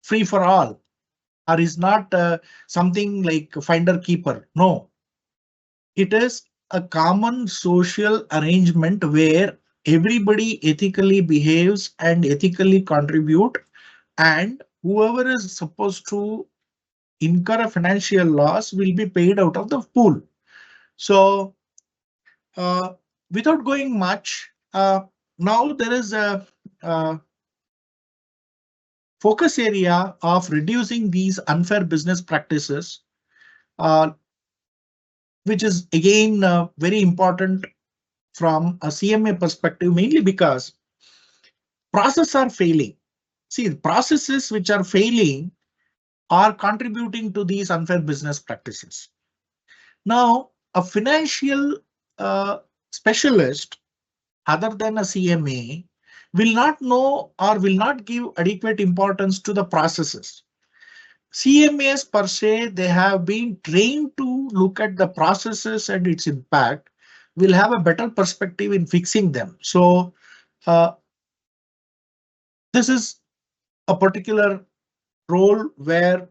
free for all, or is not something like finder keeper. No, it is a common social arrangement where everybody ethically behaves and ethically contribute, and whoever is supposed to incur a financial loss will be paid out of the pool. So without going much, now there is a focus area of reducing these unfair business practices, which is again very important from a CMA perspective, mainly because processes are failing. See, processes which are failing are contributing to these unfair business practices. Now, a financial specialist other than a CMA will not know or will not give adequate importance to the processes. CMAs per se, they have been trained to look at the processes and its impact, will have a better perspective in fixing them. So this is a particular role where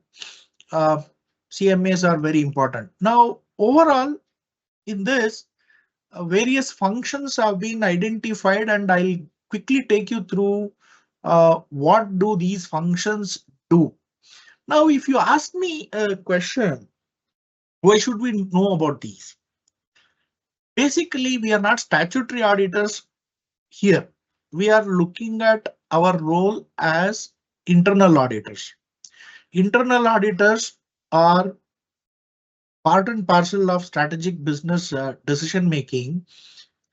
CMAs are very important. Now, overall, in this, various functions have been identified, and I'll quickly take you through what do these functions do. Now, if you ask me a question, why should we know about these? Basically, we are not statutory auditors here. We are looking at our role as internal auditors. Internal auditors are part and parcel of strategic business decision making,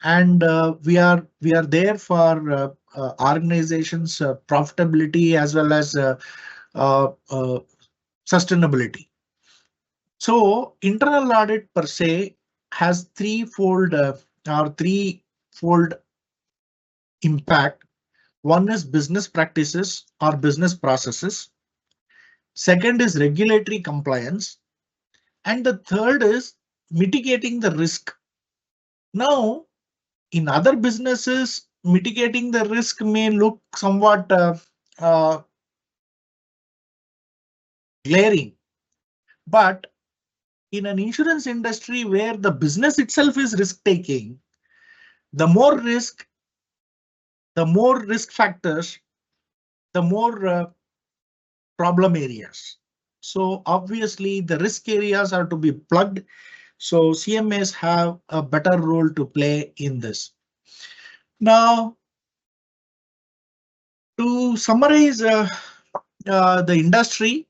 and we are there for organizations profitability as well as uh, uh, sustainability. So internal audit per se has threefold impact. One is business practices or business processes. Second is regulatory compliance. And the third is mitigating the risk. Now, in other businesses, mitigating the risk may look somewhat uh, glaring, but in an insurance industry where the business itself is risk taking, the more risk factors, the more problem areas. So obviously the risk areas are to be plugged. So CMAs have a better role to play in this. Now, to summarize the industry,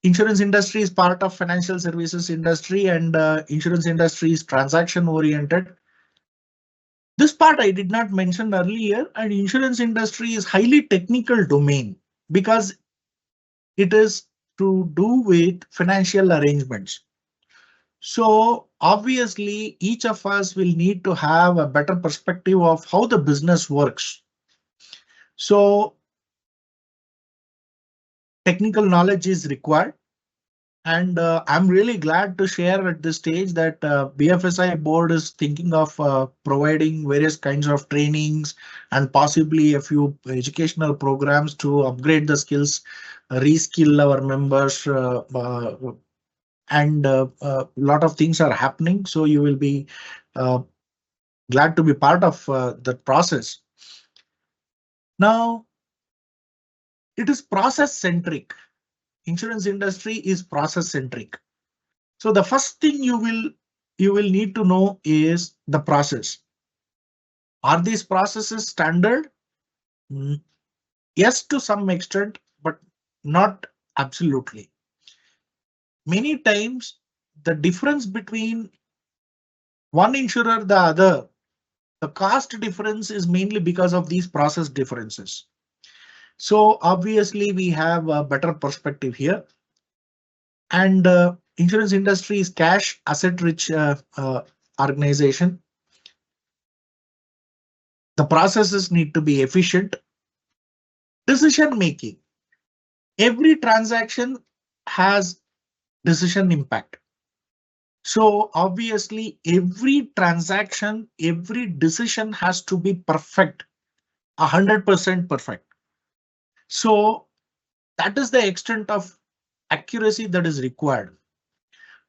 insurance industry is part of financial services industry, and insurance industry is transaction oriented. This part I did not mention earlier, and insurance industry is highly technical domain because it is to do with financial arrangements. So obviously each of us will need to have a better perspective of how the business works. So technical knowledge is required. And I'm really glad to share at this stage that BFSI board is thinking of providing various kinds of trainings and possibly a few educational programs to upgrade the skills, reskill our members, and a lot of things are happening. So you will be glad to be part of the process. Now, it is process centric. Insurance industry is process centric. So the first thing you will need to know is the process. Are these processes standard? Yes, to some extent, but not absolutely. Many times the difference between one insurer the other, the cost difference is mainly because of these process differences. So obviously we have a better perspective here. And insurance industry is cash asset rich organization. The processes need to be efficient. Decision making. Every transaction has decision impact. So obviously every transaction, every decision has to be perfect, 100% perfect. So that is the extent of accuracy that is required.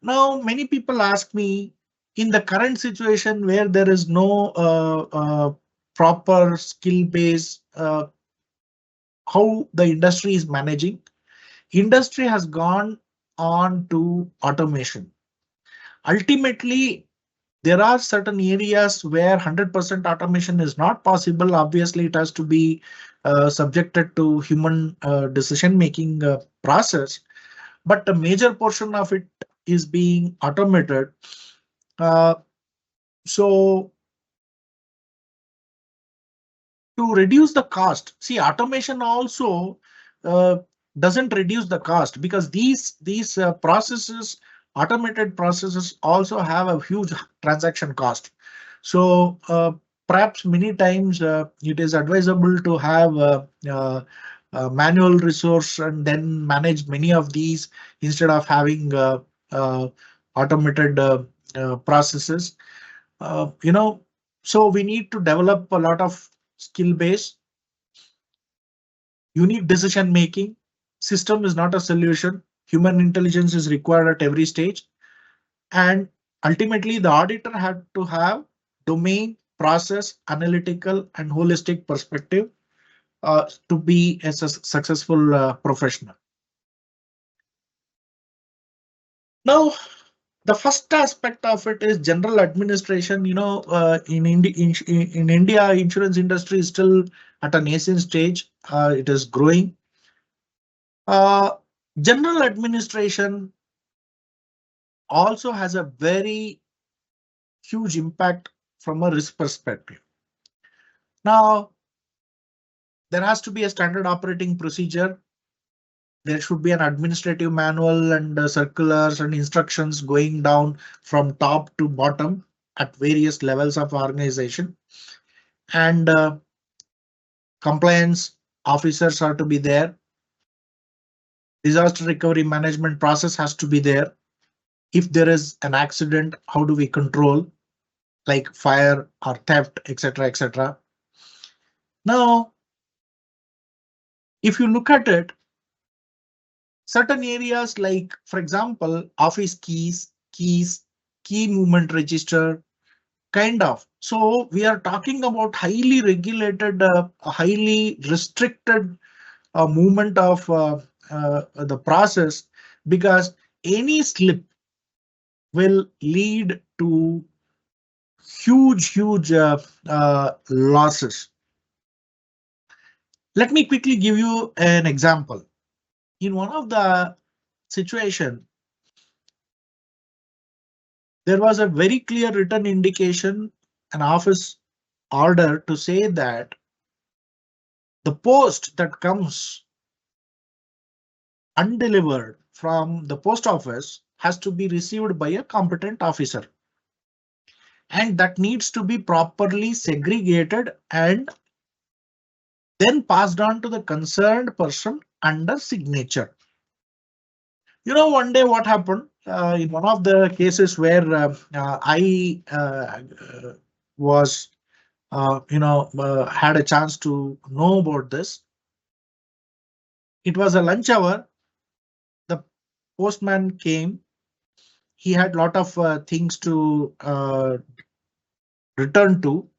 Now, many people ask me, in the current situation where there is no proper skill base, how the industry is managing. Industry has gone on to automation. Ultimately, there are certain areas where 100% automation is not possible. Obviously, it has to be subjected to human decision making process, but a major portion of it is being automated. So to reduce the cost, see, automation also doesn't reduce the cost because these processes, automated processes, also have a huge transaction cost. So perhaps many times it is advisable to have manual resource and then manage many of these instead of having automated processes. So we need to develop a lot of skill base. Unique decision making. System is not a solution. Human intelligence is required at every stage. And ultimately, the auditor had to have domain, process, analytical, and holistic perspective to be a successful professional. Now, the first aspect of it is general administration. In India, insurance industry is still at a nascent stage. It is growing. General administration also has a very huge impact from a risk perspective. Now, there has to be a standard operating procedure. There should be an administrative manual and circulars and instructions going down from top to bottom at various levels of organization. And compliance officers are to be there. Disaster recovery management process has to be there. If there is an accident, how do we control, like fire or theft, etc., etc. Now, if you look at it, certain areas like, for example, office keys, key movement register, kind of. So we are talking about highly regulated, highly restricted movement of the process, because any slip will lead to huge losses. Let me quickly give you an example. In one of the situation, there was a very clear written indication, an office order to say that the post that comes undelivered from the post office has to be received by a competent officer, and that needs to be properly segregated and then passed on to the concerned person under signature. One day what happened in one of the cases where I was, had a chance to know about this. It was a lunch hour. The postman came. He had a lot of things to return to.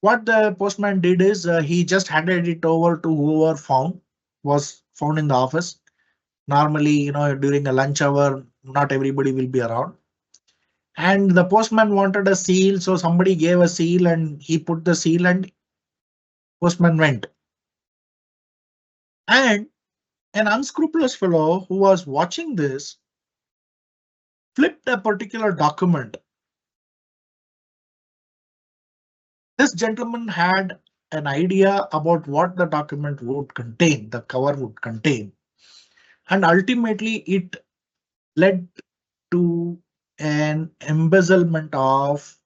What the postman did is he just handed it over to whoever was found in the office. Normally, during a lunch hour, not everybody will be around. And the postman wanted a seal, so somebody gave a seal and he put the seal and postman went. And an unscrupulous fellow who was watching this flipped a particular document. This gentleman had an idea about what the document would contain, the cover would contain, and ultimately it led to an embezzlement of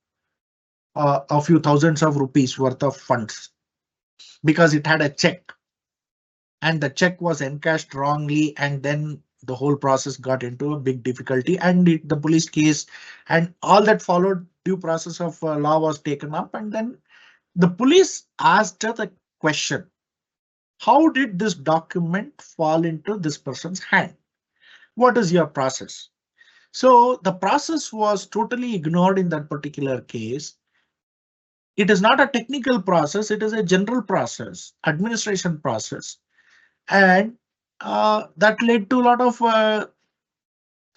a few thousands of rupees worth of funds, because it had a check and the check was encashed wrongly, and then the whole process got into a big difficulty, and the police case and all that followed, due process of law was taken up, and then the police asked her the question, how did this document fall into this person's hand? What is your process? So the process was totally ignored in that particular case. It is not a technical process, it is a general process, administration process. And that led to a lot of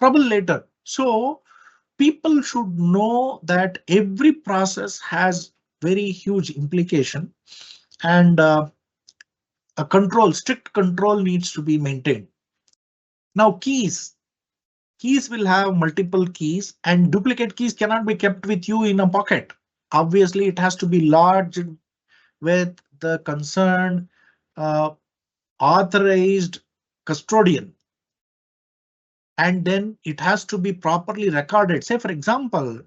trouble later. So people should know that every process has very huge implication, and strict control needs to be maintained. Now, keys will have multiple keys, and duplicate keys cannot be kept with you in a pocket. Obviously, it has to be lodged with the concerned authorized custodian, and then it has to be properly recorded. Say, for example,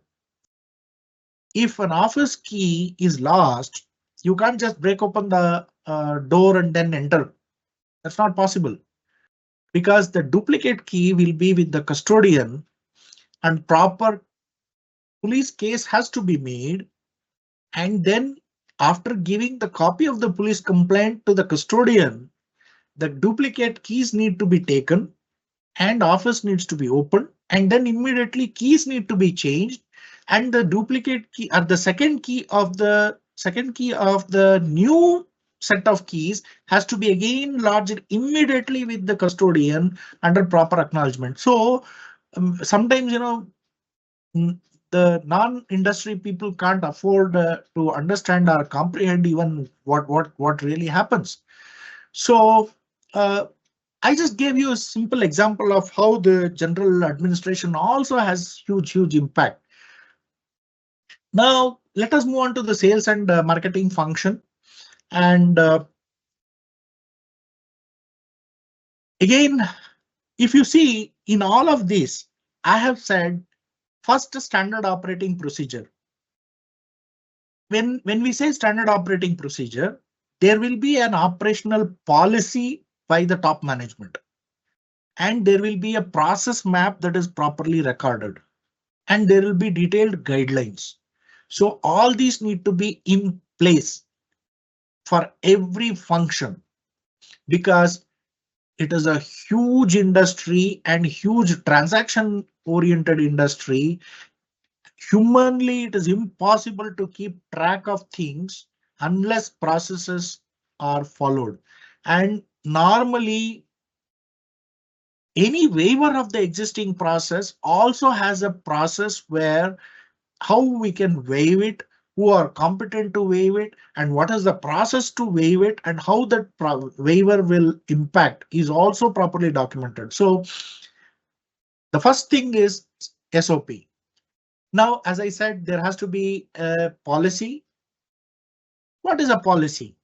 if an office key is lost, you can't just break open the door and then enter. That's not possible, because the duplicate key will be with the custodian, and proper police case has to be made, and then after giving the copy of the police complaint to the custodian, the duplicate keys need to be taken and office needs to be opened, and then immediately keys need to be changed, and the duplicate key or the second key of the new set of keys has to be again lodged immediately with the custodian under proper acknowledgement. So sometimes, the non-industry people can't afford to understand or comprehend even what really happens. So I just gave you a simple example of how the general administration also has huge impact. Now let us move on to the sales and marketing function. And again, if you see in all of this, I have said first standard operating procedure. When we say standard operating procedure, there will be an operational policy by the top management, and there will be a process map that is properly recorded, and there will be detailed guidelines. So all these need to be in place for every function, because it is a huge industry and huge transaction oriented industry. Humanly, it is impossible to keep track of things unless processes are followed. And normally, any waiver of the existing process also has a process where how we can waive it, who are competent to waive it, and what is the process to waive it, and how that waiver will impact is also properly documented. So the first thing is SOP. Now, as I said, there has to be a policy. What is a policy?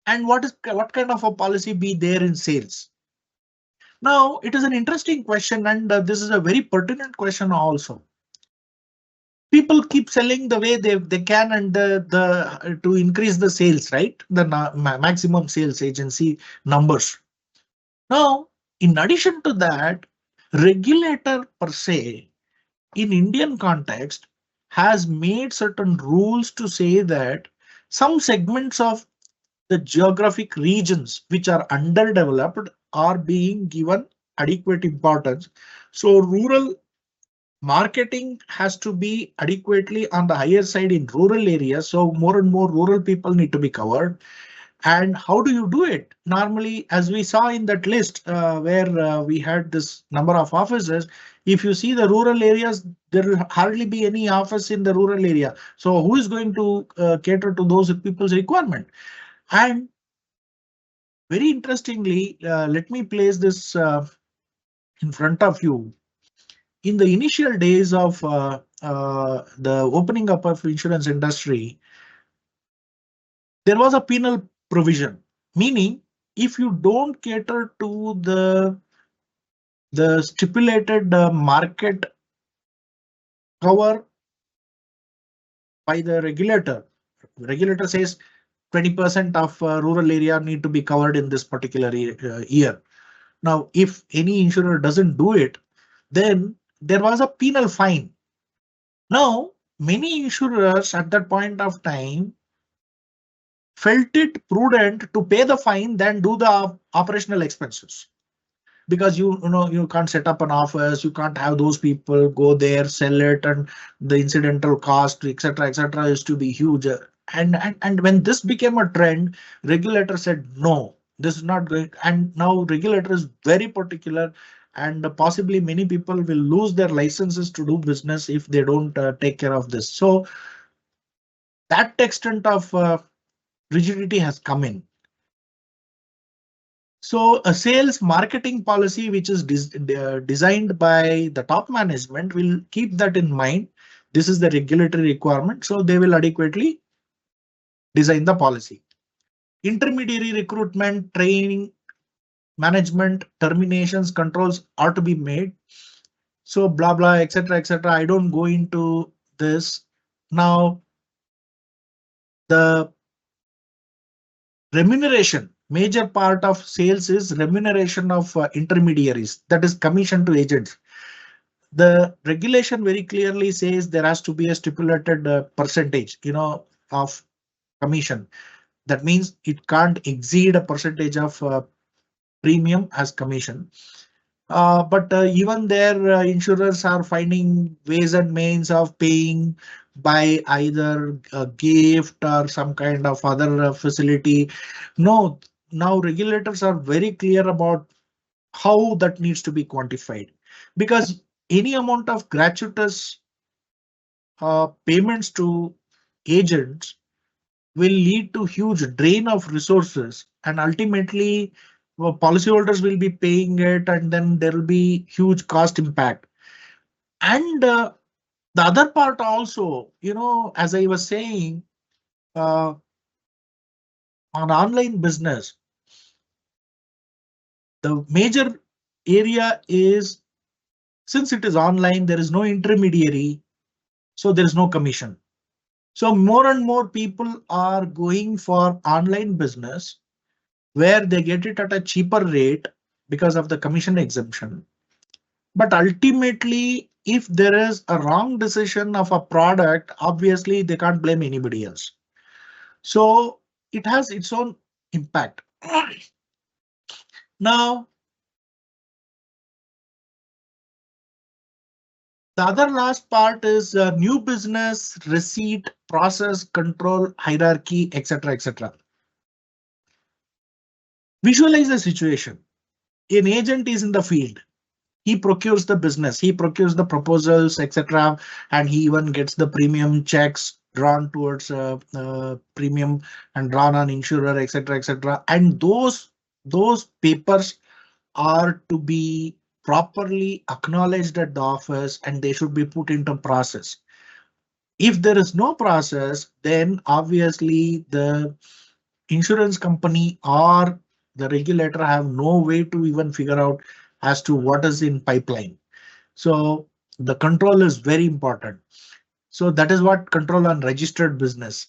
And what kind of a policy be there in sales? Now, it is an interesting question, and this is a very pertinent question also. People keep selling the way they can, and to increase the sales, right? The maximum sales agency numbers. Now, in addition to that, regulator per se in Indian context has made certain rules to say that some segments of the geographic regions which are underdeveloped are being given adequate importance. So rural marketing has to be adequately on the higher side in rural areas. So more and more rural people need to be covered. And how do you do it? Normally, as we saw in that list where we had this number of offices, if you see the rural areas, there will hardly be any office in the rural area. So who is going to cater to those people's requirement? And very interestingly, let me place this in front of you. In the initial days of the opening up of insurance industry, there was a penal provision, meaning if you don't cater to the stipulated market cover by the regulator says 20% of rural area need to be covered in this particular year. Now, if any insurer doesn't do it, then there was a penal fine. Now, many insurers at that point of time felt it prudent to pay the fine than do the operational expenses. Because you can't set up an office, you can't have those people go there, sell it, and the incidental cost, etc., is to be huge. And when this became a trend, regulator said no, this is not going. And now regulator is very particular, and possibly many people will lose their licenses to do business if they don't take care of this. So that extent of rigidity has come in. So a sales marketing policy which is designed by the top management will keep that in mind. This is the regulatory requirement, so they will adequately design the policy. Intermediary recruitment, training, management, terminations, controls are to be made. So blah blah, etc. I don't go into this now. The remuneration, major part of sales is remuneration of intermediaries, that is commission to agents. the regulation very clearly says there has to be a stipulated percentage, of commission. That means it can't exceed a percentage of premium as commission. But even there, insurers are finding ways and means of paying by either a gift or some kind of other facility. No, now regulators are very clear about how that needs to be quantified, because any amount of gratuitous payments to agents will lead to huge drain of resources, and ultimately policyholders will be paying it, and then there will be huge cost impact. And the other part also, as I was saying, on online business, the major area is, since it is online, there is no intermediary, so there is no commission. So more and more people are going for online business where they get it at a cheaper rate because of the commission exemption. But ultimately, if there is a wrong decision of a product, obviously they can't blame anybody else. So it has its own impact. Now, the other last part is new business, receipt, process, control, hierarchy, etc., etc. Visualize the situation. An agent is in the field. He procures the business, he procures the proposals, etc., and he even gets the premium checks drawn towards premium and drawn on insurer, etc., etc. And those papers are to be properly acknowledged at the office, and they should be put into process. If there is no process, then obviously the insurance company or the regulator have no way to even figure out as to what is in pipeline. So the control is very important. So that is what control on registered business.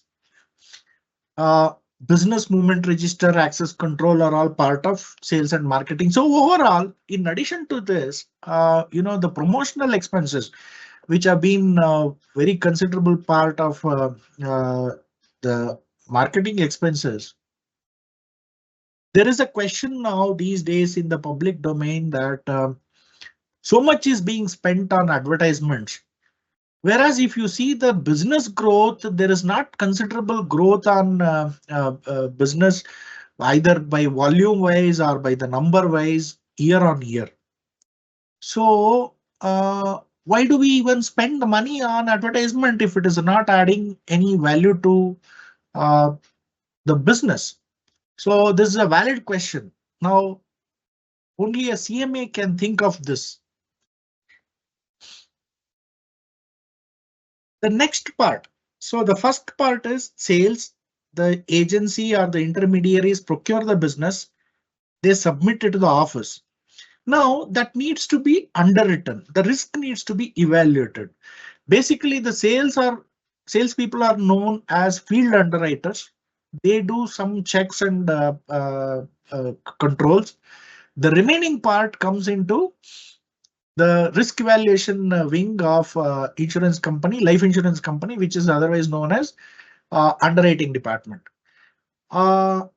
Business movement register, access control are all part of sales and marketing. So overall, in addition to this, the promotional expenses, which have been a very considerable part of the marketing expenses. There is a question now these days in the public domain that so much is being spent on advertisements. Whereas if you see the business growth, there is not considerable growth on business, either by volume wise or by the number wise year on year. So why do we even spend the money on advertisement if it is not adding any value to the business? So this is a valid question. Now, only a CMA can think of this. The next part. So the first part is sales. The agency or the intermediaries procure the business. They submit it to the office. Now that needs to be underwritten. The risk needs to be evaluated. Basically, the salespeople are known as field underwriters. They do some checks and controls. The remaining part comes into the risk evaluation wing of insurance company, life insurance company, which is otherwise known as underwriting department. The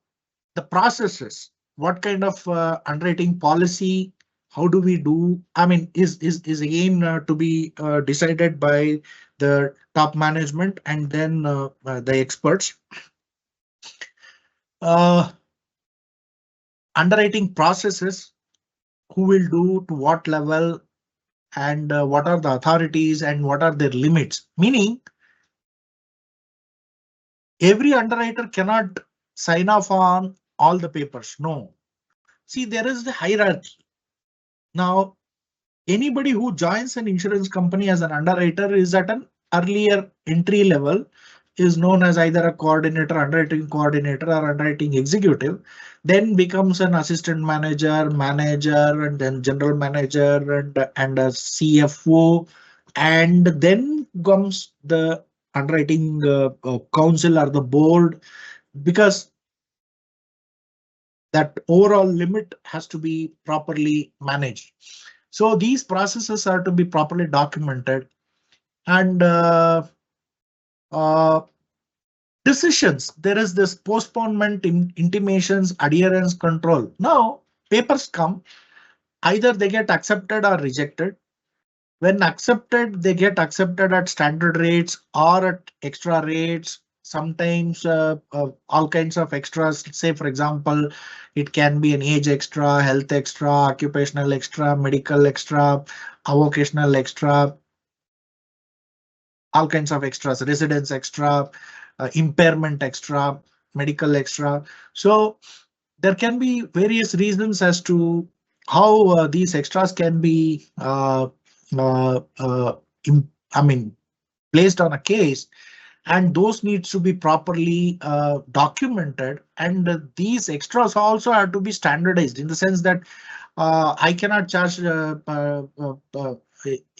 processes, what kind of underwriting policy, how do we do? I mean, is again to be decided by the top management and then the experts. Underwriting processes, who will do to what level, and what are the authorities and what are their limits? Meaning, every underwriter cannot sign off on all the papers. No. See, there is the hierarchy. Now, anybody who joins an insurance company as an underwriter is at an earlier entry level, is known as either a coordinator, underwriting coordinator, or underwriting executive, then becomes an assistant manager, and then general manager and a CFO, and then comes the underwriting council or the board, because that overall limit has to be properly managed. So these processes are to be properly documented, and decisions. There is this postponement, intimations, adherence, control. Now papers come, either they get accepted or rejected. When accepted, they get accepted at standard rates or at extra rates. Sometimes all kinds of extras. Say, for example, it can be an age extra, health extra, occupational extra, medical extra, avocational extra, all kinds of extras, residence extra, impairment extra, medical extra. So there can be various reasons as to how these extras can be uh, uh, I mean, placed on a case, and those needs to be properly documented. And these extras also have to be standardized in the sense that I cannot charge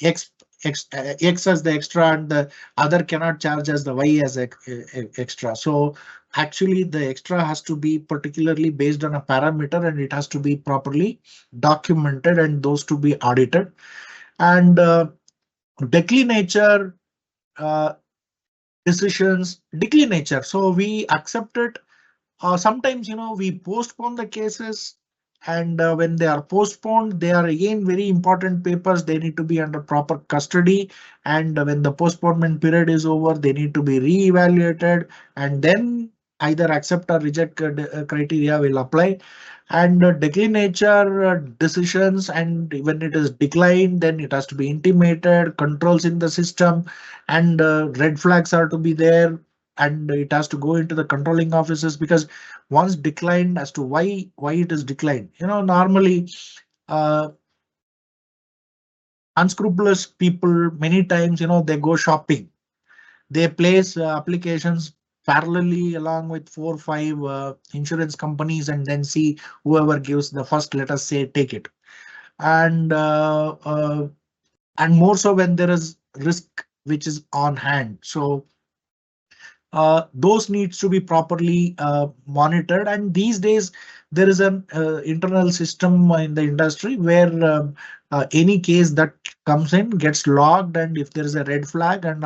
X, X as the extra, and the other cannot charge as the Y as extra. So actually the extra has to be particularly based on a parameter, and it has to be properly documented, and those to be audited. And declinature decisions, declinature. So we accept it. Sometimes, we postpone the cases, and when they are postponed, they are again very important papers. They need to be under proper custody, and when the postponement period is over, they need to be re-evaluated, and then either accept or reject criteria will apply. And declinature decisions, and when it is declined, then it has to be intimated, controls in the system, and red flags are to be there, and it has to go into the controlling offices, because once declined, as to why it is declined. Normally unscrupulous people, many times, they go shopping, they place applications parallelly along with 4 or 5 insurance companies, and then see whoever gives the first, let us say, take it. And more so when there is risk which is on hand. So those needs to be properly monitored. And these days there is an internal system in the industry where any case that comes in gets logged, and if there is a red flag, and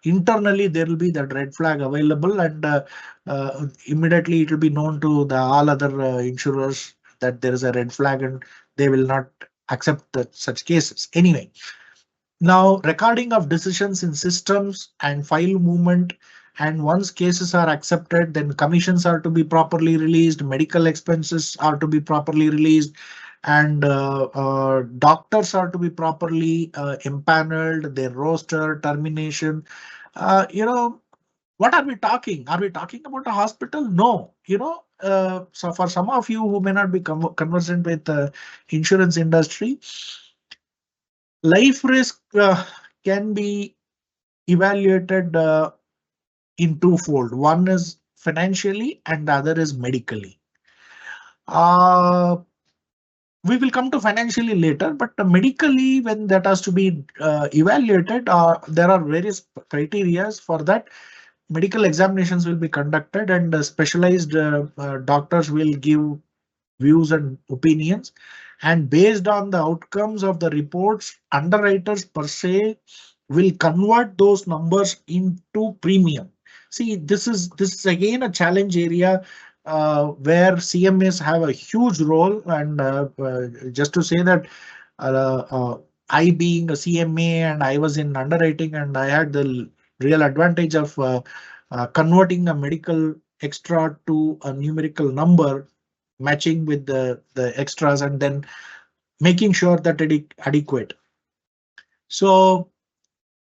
internally there will be that red flag available, and immediately it will be known to the all other insurers that there is a red flag, and they will not accept such cases anyway. Now, recording of decisions in systems and file movement, and once cases are accepted, then commissions are to be properly released, medical expenses are to be properly released, and doctors are to be properly empaneled, their roster, termination. What are we talking? Are we talking about a hospital? No. So for some of you who may not be conversant with the insurance industry, life risk can be evaluated in twofold. One is financially, and the other is medically. We will come to financially later, but medically, when that has to be evaluated, there are various criteria for that. Medical examinations will be conducted, and specialized doctors will give views and opinions, and based on the outcomes of the reports, underwriters per se will convert those numbers into premium. See, this is again a challenge area where CMAs have a huge role. And just to say that I being a CMA, and I was in underwriting, and I had the real advantage of converting a medical extra to a numerical number, matching with the extras, and then making sure that it is adequate. So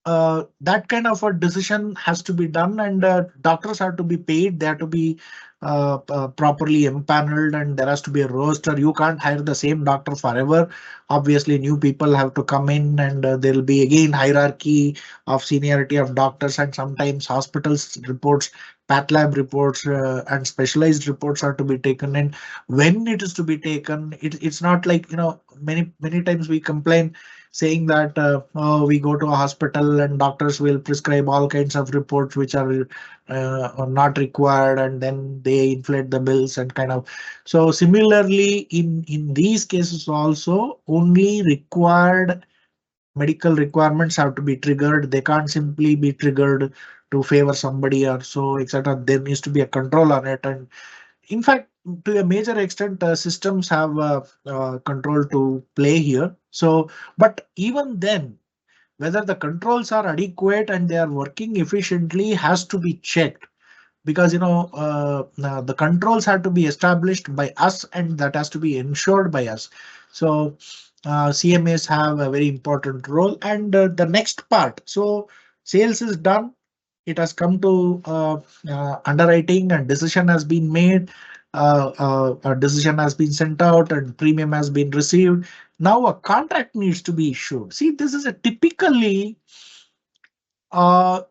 that kind of a decision has to be done, and doctors have to be paid. They have to be properly empaneled, and there has to be a roster. You can't hire the same doctor forever. Obviously, new people have to come in, and there will be again hierarchy of seniority of doctors, and sometimes hospitals reports, path lab reports, and specialized reports are to be taken in. When it is to be taken, it's not like, many times we complain. saying that oh, we go to a hospital and doctors will prescribe all kinds of reports which are not required, and then they inflate the bills and kind of. So similarly, in these cases also, only required medical requirements have to be triggered. They can't simply be triggered to favor somebody or so, etc. There needs to be a control on it. And in fact, to a major extent, systems have control to play here. So, but even then, whether the controls are adequate and they are working efficiently has to be checked, because the controls have to be established by us and that has to be ensured by us. So CMAs have a very important role. And the next part, so sales is done, it has come to underwriting and decision has been made, a decision has been sent out and premium has been received. Now a contract needs to be issued. See, this is a typically uh,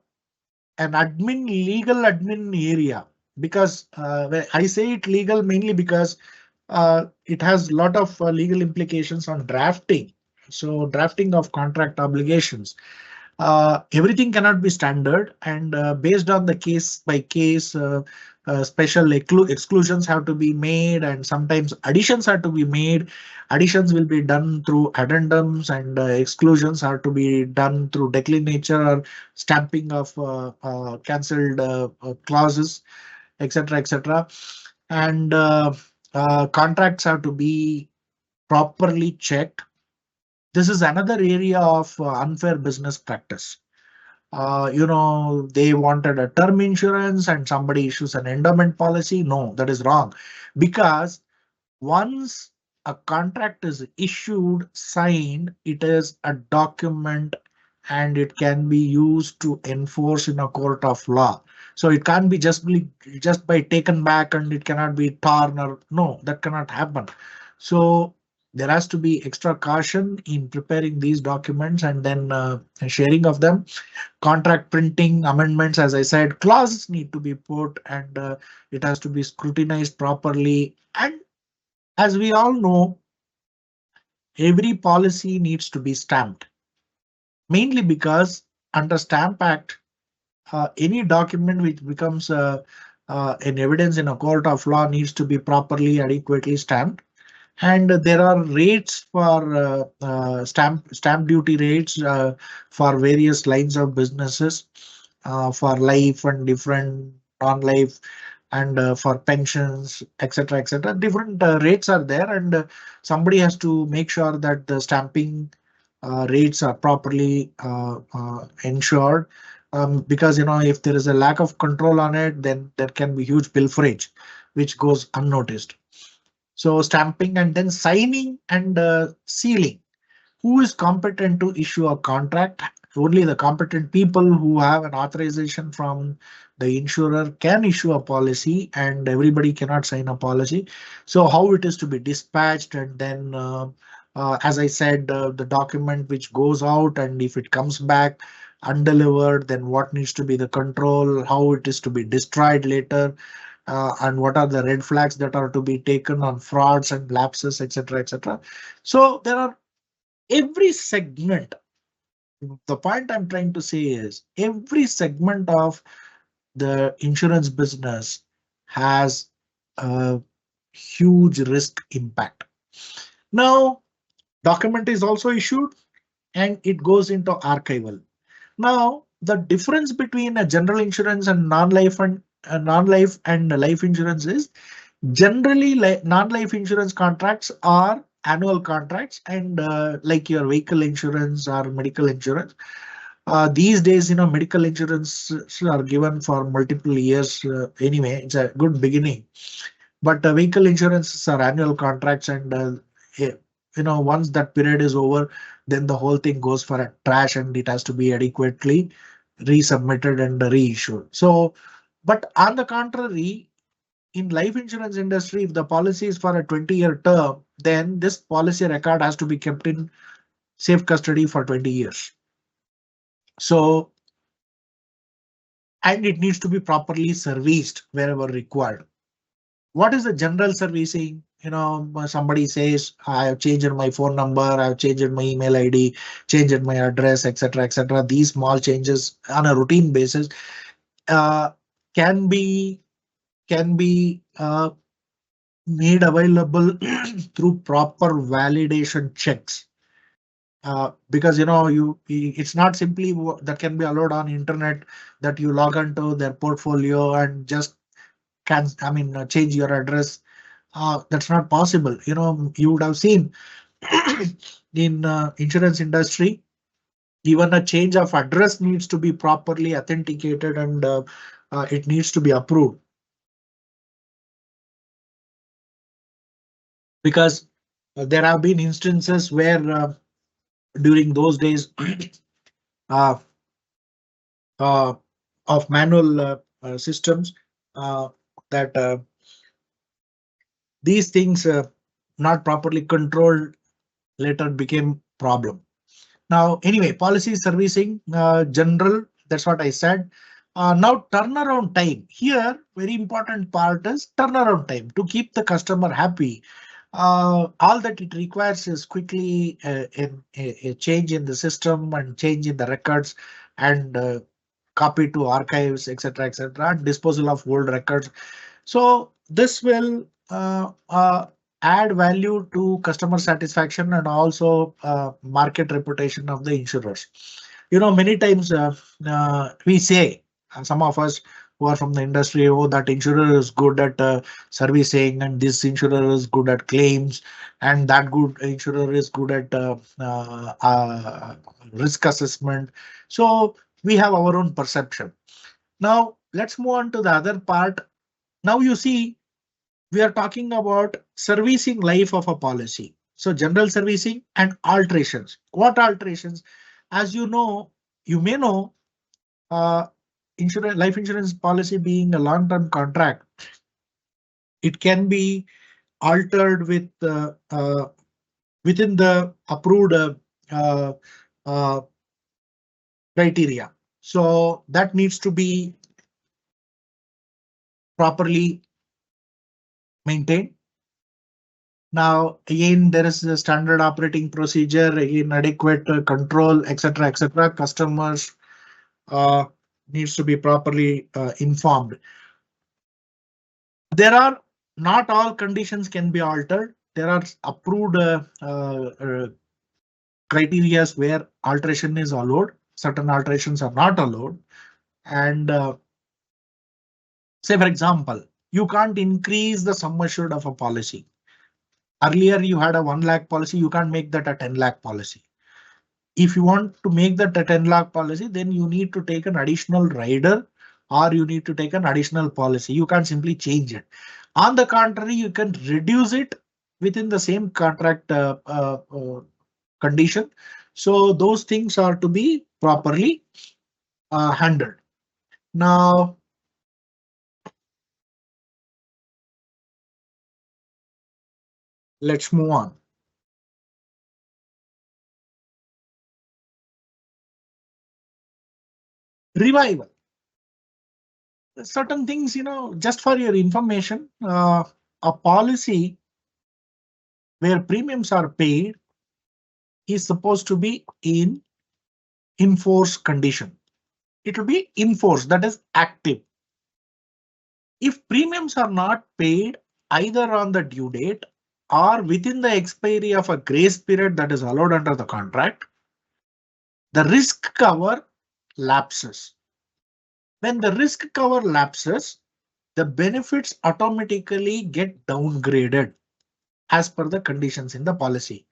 an legal admin area, because when I say it legal mainly because it has a lot of legal implications on drafting. So drafting of contract obligations, everything cannot be standard, and based on the case by case, special exclusions have to be made, and sometimes additions have to be made. Additions will be done through addendums, and exclusions are to be done through declinature or stamping of cancelled clauses, etc., etc. And contracts have to be properly checked. This is another area of unfair business practice. They wanted a term insurance and somebody issues an endowment policy. No, that is wrong, because once a contract is issued, signed, it is a document and it can be used to enforce in a court of law. So it can't be just by taken back, and it cannot be torn, or no, that cannot happen. So there has to be extra caution in preparing these documents and then sharing of them. Contract printing, amendments, as I said, clauses need to be put, and it has to be scrutinized properly. And as we all know, every policy needs to be stamped, mainly because under Stamp Act, any document which becomes an evidence in a court of law needs to be properly, adequately stamped. And there are rates for stamp duty rates for various lines of businesses, for life and different non-life, and for pensions, etc., etc. Different rates are there, and somebody has to make sure that the stamping rates are properly ensured. Because if there is a lack of control on it, then there can be huge pilferage, which goes unnoticed. So stamping and then signing and sealing. Who is competent to issue a contract? Only the competent people who have an authorization from the insurer can issue a policy, and everybody cannot sign a policy. So how it is to be dispatched, and then as I said, the document which goes out, and if it comes back undelivered, then what needs to be the control, how it is to be destroyed later, and what are the red flags that are to be taken on frauds and lapses, etc., etc. So there are every segment. The point I'm trying to say is every segment of the insurance business has a huge risk impact. Now, document is also issued and it goes into archival. Now, the difference between a general insurance and non-life and life insurance is generally non-life insurance contracts are annual contracts, and like your vehicle insurance or medical insurance. These days, medical insurance are given for multiple years. Anyway, it's a good beginning. But vehicle insurances are annual contracts, and once that period is over, then the whole thing goes for a trash, and it has to be adequately resubmitted and reissued. So, but on the contrary, in life insurance industry, if the policy is for a 20-year term, then this policy record has to be kept in safe custody for 20 years. So, and it needs to be properly serviced wherever required. What is the general servicing? somebody says, I have changed my phone number, I've changed my email ID, changed my address, etc., etc. These small changes on a routine basis uh, can be made available through proper validation checks. Because it's not simply that can be allowed on internet, that you log onto their portfolio and just change your address. That's not possible. You would have seen in insurance industry, even a change of address needs to be properly authenticated, and it needs to be approved, because there have been instances where during those days uh, uh, of manual systems, uh, that these things not properly controlled later became problem. Now, anyway, policy servicing general, that's what I said. Now, turnaround time. Here, very important part is turnaround time to keep the customer happy. All that it requires is quickly a change in the system and change in the records, and copy to archives, etc., etc., disposal of old records. So this will add value to customer satisfaction and also market reputation of the insurers. Many times we say, some of us who are from the industry, oh, that insurer is good at servicing, and this insurer is good at claims, and that good insurer is good at risk assessment. So we have our own perception. Now let's move on to the other part. Now you see, we are talking about servicing life of a policy. So general servicing and alterations. What alterations? As you may know, life insurance policy being a long-term contract, it can be altered within the approved uh, uh, criteria. So that needs to be properly maintained. Now, again, there is a standard operating procedure, again, adequate control, etc., etc. Customers needs to be properly informed. There are not all conditions can be altered. There are approved criteria where alteration is allowed. Certain alterations are not allowed. And say, for example, you can't increase the sum assured of a policy. Earlier, you had a 1 lakh policy, you can't make that a 10 lakh policy. If you want to make that a 10 lakh policy, then you need to take an additional rider, or you need to take an additional policy. You can't simply change it. On the contrary, you can reduce it within the same contract condition. So those things are to be properly handled. Now, let's move on. Revival. Certain things, just for your information, a policy where premiums are paid is supposed to be in force condition. It will be in force, that is active. If premiums are not paid either on the due date or within the expiry of a grace period that is allowed under the contract, the risk cover lapses. When the risk cover lapses, the benefits automatically get downgraded as per the conditions in the policy.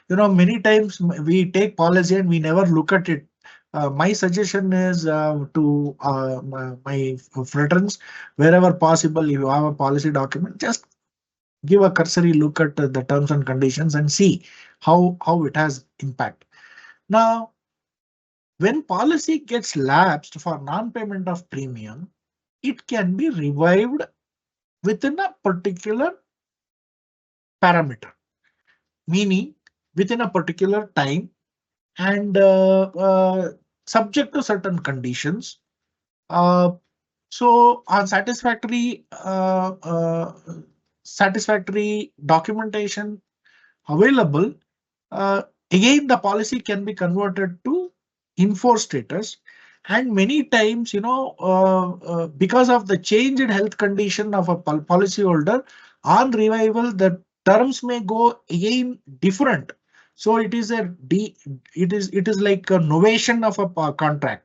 Many times we take policy and we never look at it. My suggestion is to my friends, wherever possible, if you have a policy document, just give a cursory look at the terms and conditions and see how it has impact. Now, when policy gets lapsed for non-payment of premium, it can be revived within a particular parameter, meaning within a particular time, and subject to certain conditions. So on satisfactory satisfactory documentation available, again the policy can be converted to enforced status. And many times, because of the change in health condition of a policy holder, on revival, the terms may go again different. So it is like a novation of a contract.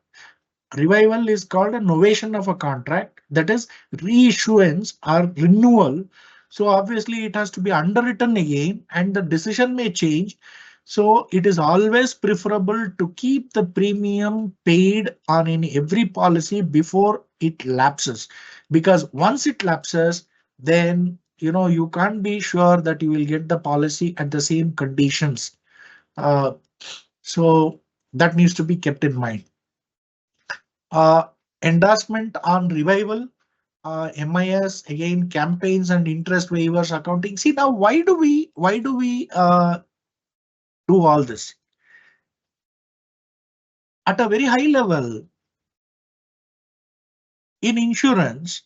Revival is called a novation of a contract, that is reissuance or renewal. So obviously it has to be underwritten again and the decision may change. So it is always preferable to keep the premium paid on in every policy before it lapses, because once it lapses, then you can't be sure that you will get the policy at the same conditions. So that needs to be kept in mind. Endorsement on revival, MIS, again campaigns and interest waivers accounting. See, now why do we do all this? At a very high level, in insurance,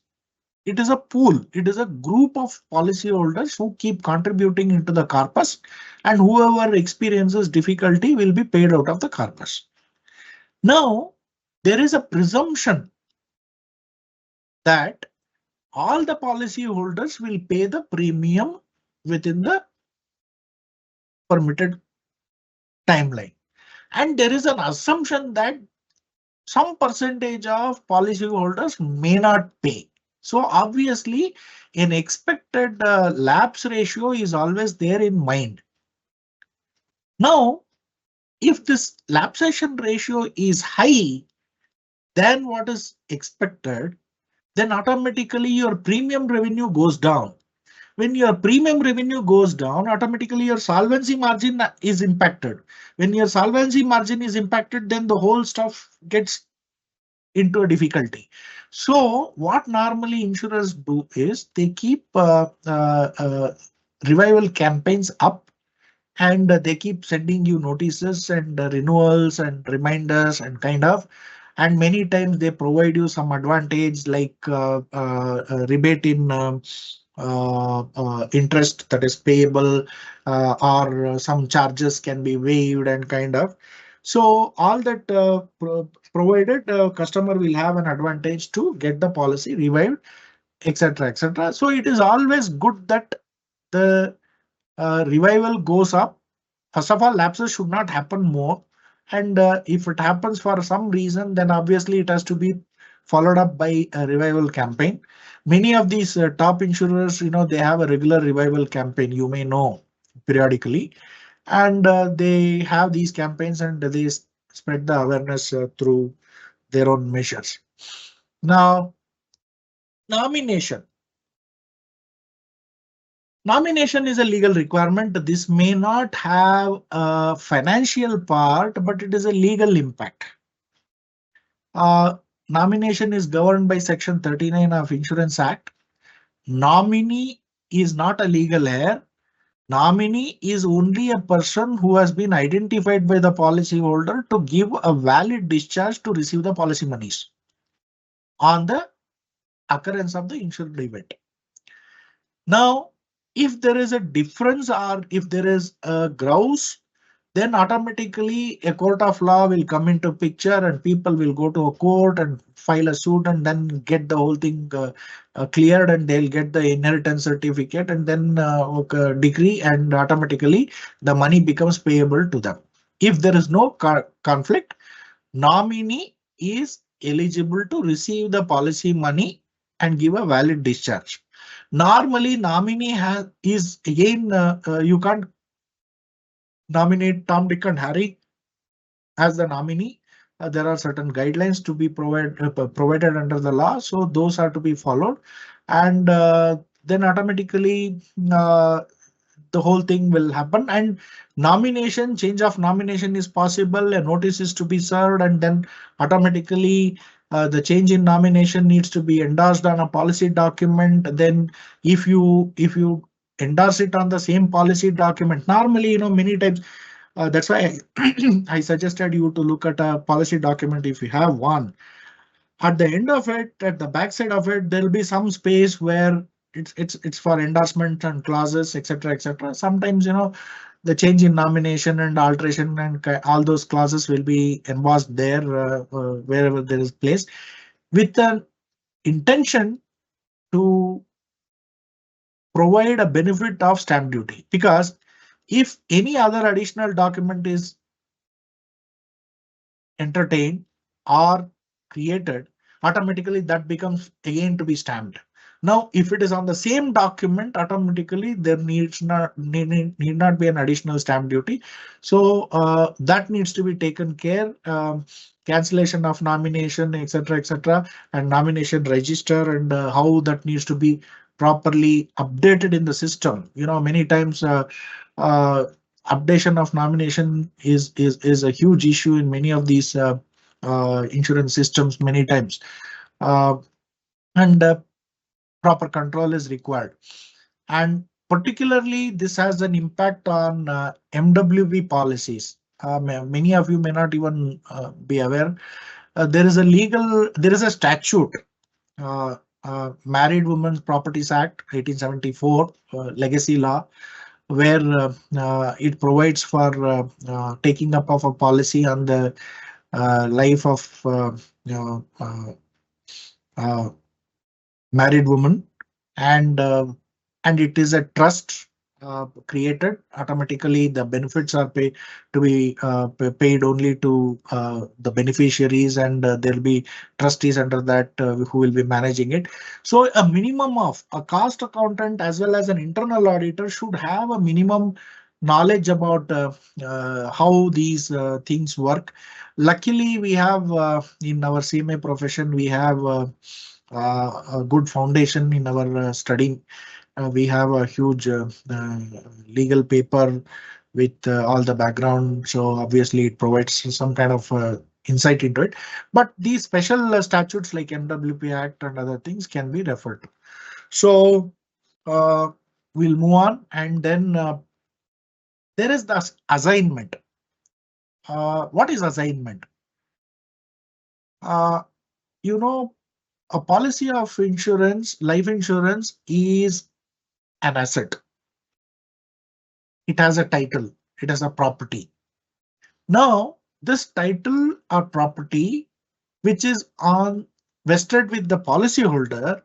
it is a pool. It is a group of policyholders who keep contributing into the corpus, and whoever experiences difficulty will be paid out of the corpus. Now, there is a presumption that all the policyholders will pay the premium within the permitted timeline. And there is an assumption that some percentage of policyholders may not pay. So obviously, an expected lapse ratio is always there in mind. Now, if this lapsation ratio is high than what is expected, then automatically your premium revenue goes down. When your premium revenue goes down, automatically your solvency margin is impacted. When your solvency margin is impacted, then the whole stuff gets into a difficulty. So what normally insurers do is they keep revival campaigns up, and they keep sending you notices and renewals and reminders and and many times they provide you some advantage like rebate in interest that is payable, or some charges can be waived and. So all that provided, customer will have an advantage to get the policy revived, etc., etc. So it is always good that the revival goes up. First of all, lapses should not happen more. And if it happens for some reason, then obviously it has to be followed up by a revival campaign. Many of these top insurers, they have a regular revival campaign, you may know, periodically. And they have these campaigns and they spread the awareness through their own measures. Now, nomination. Nomination is a legal requirement. This may not have a financial part, but it is a legal impact. Nomination is governed by Section 39 of Insurance Act. Nominee is not a legal heir. Nominee is only a person who has been identified by the policyholder to give a valid discharge to receive the policy monies on the occurrence of the insured event. Now, if there is a difference or if there is a grouse, then automatically a court of law will come into picture and people will go to a court and file a suit and then get the whole thing cleared, and they'll get the inheritance certificate and then decree, and automatically the money becomes payable to them. If there is no conflict, nominee is eligible to receive the policy money and give a valid discharge. Normally, nominee is again, you can't nominate Tom, Dick and Harry as the nominee. There are certain guidelines to be provided under the law, so those are to be followed, and then automatically the whole thing will happen. And change of nomination is possible. A notice is to be served, and then automatically the change in nomination needs to be endorsed on a policy document. Then if you endorse it on the same policy document, normally, many times, that's why I suggested you to look at a policy document if you have one. At the end of it, at the back side of it, there will be some space where it's for endorsement and clauses, etc., etc. Sometimes, the change in nomination and alteration and all those clauses will be embossed there wherever there is place, with an intention to provide a benefit of stamp duty. Because if any other additional document is entertained or created, automatically that becomes again to be stamped. Now, if it is on the same document, automatically there need not be an additional stamp duty. So that needs to be taken care. Cancellation of nomination, etc., etc., and nomination register, and how that needs to be properly updated in the system. Many times updation of nomination is a huge issue in many of these insurance systems many times, and proper control is required. And particularly this has an impact on MWP policies. Many of you may not even be aware. There is a statute, Married Women's Properties Act 1874, legacy law, where it provides for taking up of a policy on the life of uh, married woman, and it is a trust created. Automatically the benefits are paid only to the beneficiaries, and there'll be trustees under that who will be managing it. So a minimum of a cost accountant as well as an internal auditor should have a minimum knowledge about how these things work. Luckily, we have in our CMA profession, we have a good foundation in our studying. We have a huge legal paper with all the background, so obviously it provides some kind of insight into it. But these special statutes like MWP Act and other things can be referred to. So we'll move on, and then there is the assignment. What is assignment? You know, a policy of insurance, life insurance, is an asset. It has a title, it has a property. Now, this title or property, which is on vested with the policyholder,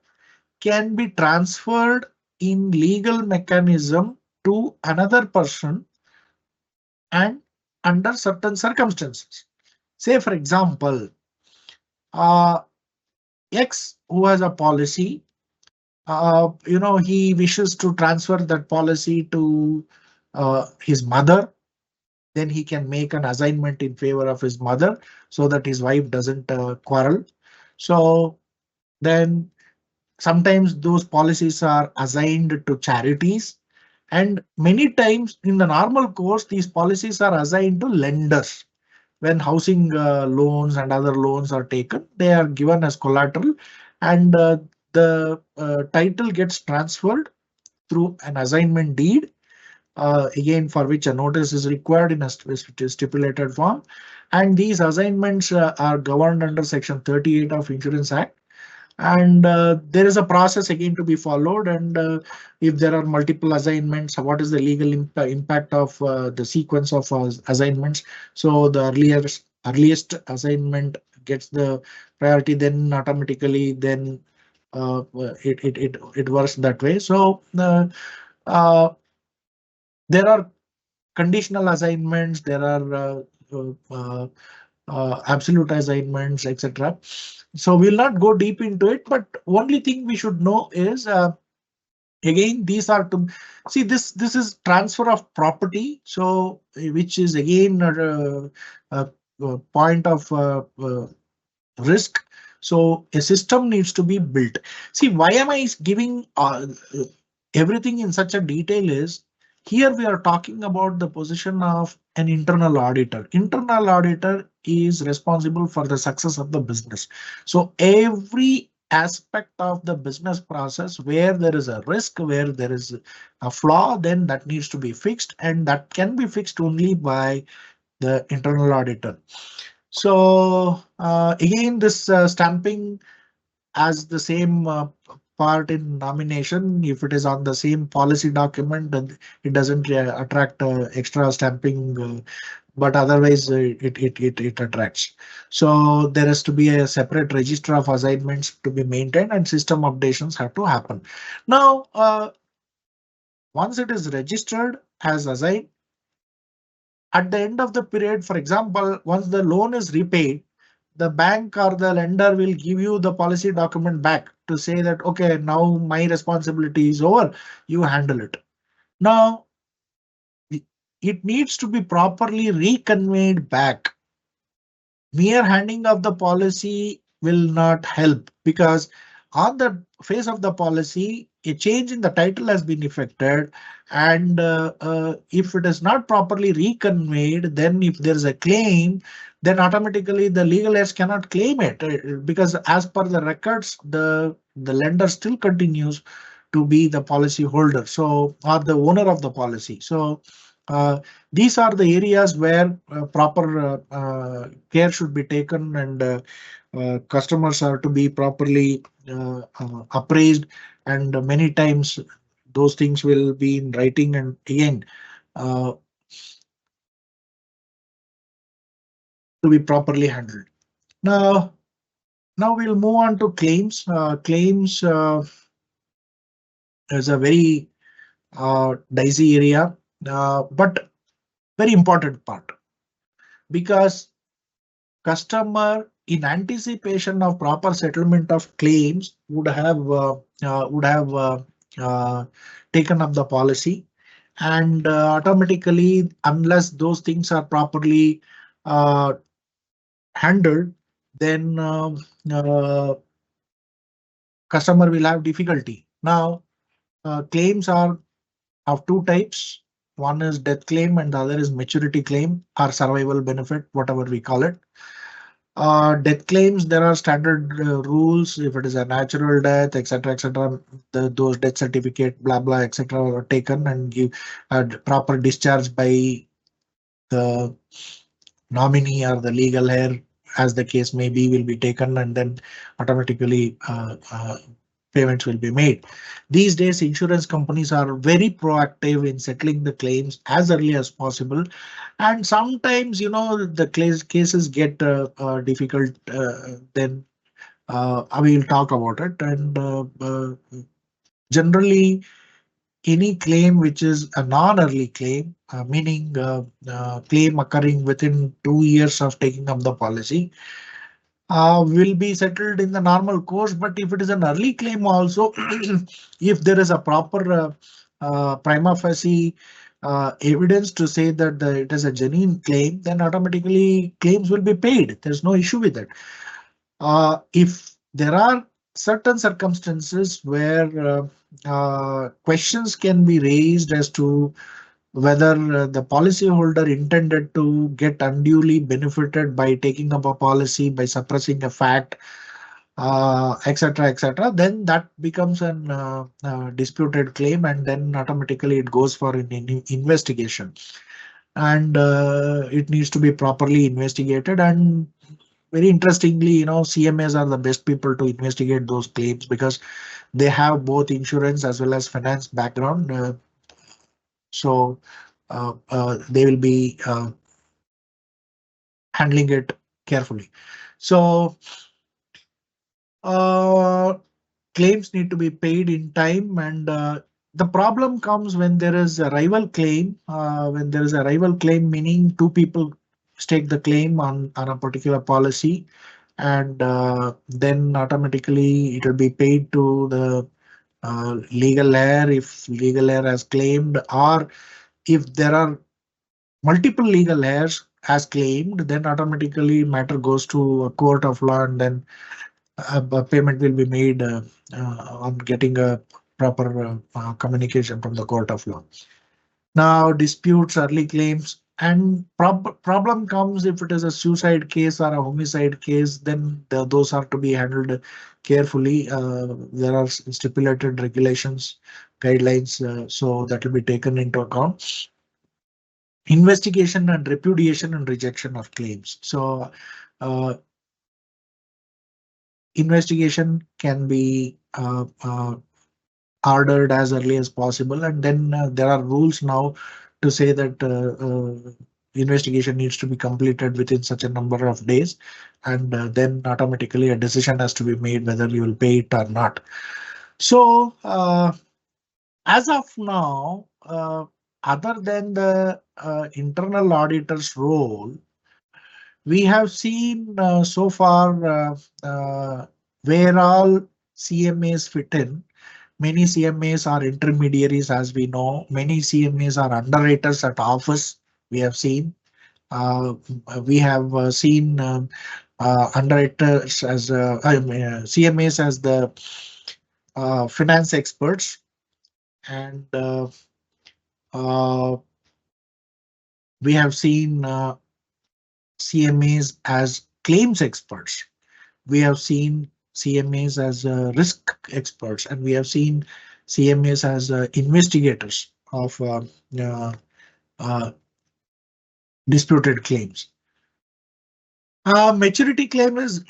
can be transferred in legal mechanism to another person and under certain circumstances. Say, for example, X, who has a policy, he wishes to transfer that policy to his mother. Then he can make an assignment in favor of his mother so that his wife doesn't quarrel. So then sometimes those policies are assigned to charities, and many times in the normal course these policies are assigned to lenders. When housing loans and other loans are taken, they are given as collateral, and the title gets transferred through an assignment deed, again for which a notice is required in a stipulated form. And these assignments are governed under Section 38 of Insurance Act. And there is a process again to be followed, and if there are multiple assignments, what is the legal impact of the sequence of assignments. So the earliest assignment gets the priority, then automatically then it works that way. So uh, there are conditional assignments, there are absolute assignments, etc. So we'll not go deep into it, but only thing we should know is again these are to see this is transfer of property, so which is again a point of risk. So a system needs to be built. See, why am I giving everything in such a detail is, here we are talking about the position of an internal auditor. Internal auditor is responsible for the success of the business. So every aspect of the business process where there is a risk, where there is a flaw, then that needs to be fixed, and that can be fixed only by the internal auditor. So again, this stamping as the same part in nomination. If it is on the same policy document, then it doesn't attract extra stamping, but otherwise it attracts. So there has to be a separate register of assignments to be maintained, and system updations have to happen. Now, once it is registered as assigned, at the end of the period, for example, once the loan is repaid, the bank or the lender will give you the policy document back to say that, okay, now my responsibility is over, you handle it. Now, it needs to be properly reconveyed back. Mere handing of the policy will not help, because on the face of the policy, a change in the title has been effected, and if it is not properly reconveyed, then if there is a claim, then automatically the legal heirs cannot claim it, because as per the records, the lender still continues to be the policy holder, so, or the owner of the policy. So these are the areas where proper care should be taken, and customers are to be properly appraised, and many times those things will be in writing, and again uh, to be properly handled. Now we'll move on to claims. Claims is a very dicey area, but very important part, because customer, in anticipation of proper settlement of claims, would have taken up the policy, and automatically, unless those things are properly uh, handled, then customer will have difficulty. Now, claims are of two types. One is death claim and the other is maturity claim or survival benefit, whatever we call it. Death claims, there are standard rules. If it is a natural death, etc., etc., those death certificate, blah blah, etc., are taken and give proper discharge by the nominee or the legal heir, as the case may be, will be taken, and then automatically payments will be made. These days, insurance companies are very proactive in settling the claims as early as possible, and sometimes, the cases get difficult. Then I will talk about it, and generally, any claim which is a non-early claim, meaning claim occurring within 2 years of taking up the policy, will be settled in the normal course. But if it is an early claim also, if there is a proper prima facie evidence to say that it is a genuine claim, then automatically claims will be paid. There's no issue with it. If there are certain circumstances where questions can be raised as to whether the policyholder intended to get unduly benefited by taking up a policy, by suppressing a fact, etc., etc., then that becomes an disputed claim, and then automatically it goes for an investigation, and it needs to be properly investigated. And very interestingly, CMAs are the best people to investigate those claims, because they have both insurance as well as finance background. So they will be handling it carefully. So claims need to be paid in time, and the problem comes when there is a rival claim. When there is a rival claim, meaning two people stake the claim on a particular policy, and then automatically it will be paid to the legal heir if legal heir has claimed, or if there are multiple legal heirs as claimed, then automatically matter goes to a court of law, and then a payment will be made on getting a proper communication from the court of law. Now, disputes, early claims, and problem comes if it is a suicide case or a homicide case, then those are to be handled carefully. There are stipulated regulations, guidelines, so that will be taken into account. Investigation and repudiation and rejection of claims. So investigation can be ordered as early as possible. And then there are rules now to say that investigation needs to be completed within such a number of days, and then automatically a decision has to be made whether you will pay it or not. So as of now, other than the internal auditor's role, we have seen so far where all CMAs fit in. Many CMAs are intermediaries, as we know. Many CMAs are underwriters at office. We have seen. We have seen underwriters as CMAs as the finance experts, and uh, we have seen CMAs as claims experts. We have seen CMAs as risk experts, and we have seen CMAs as investigators of uh, disputed claims. Maturity claim is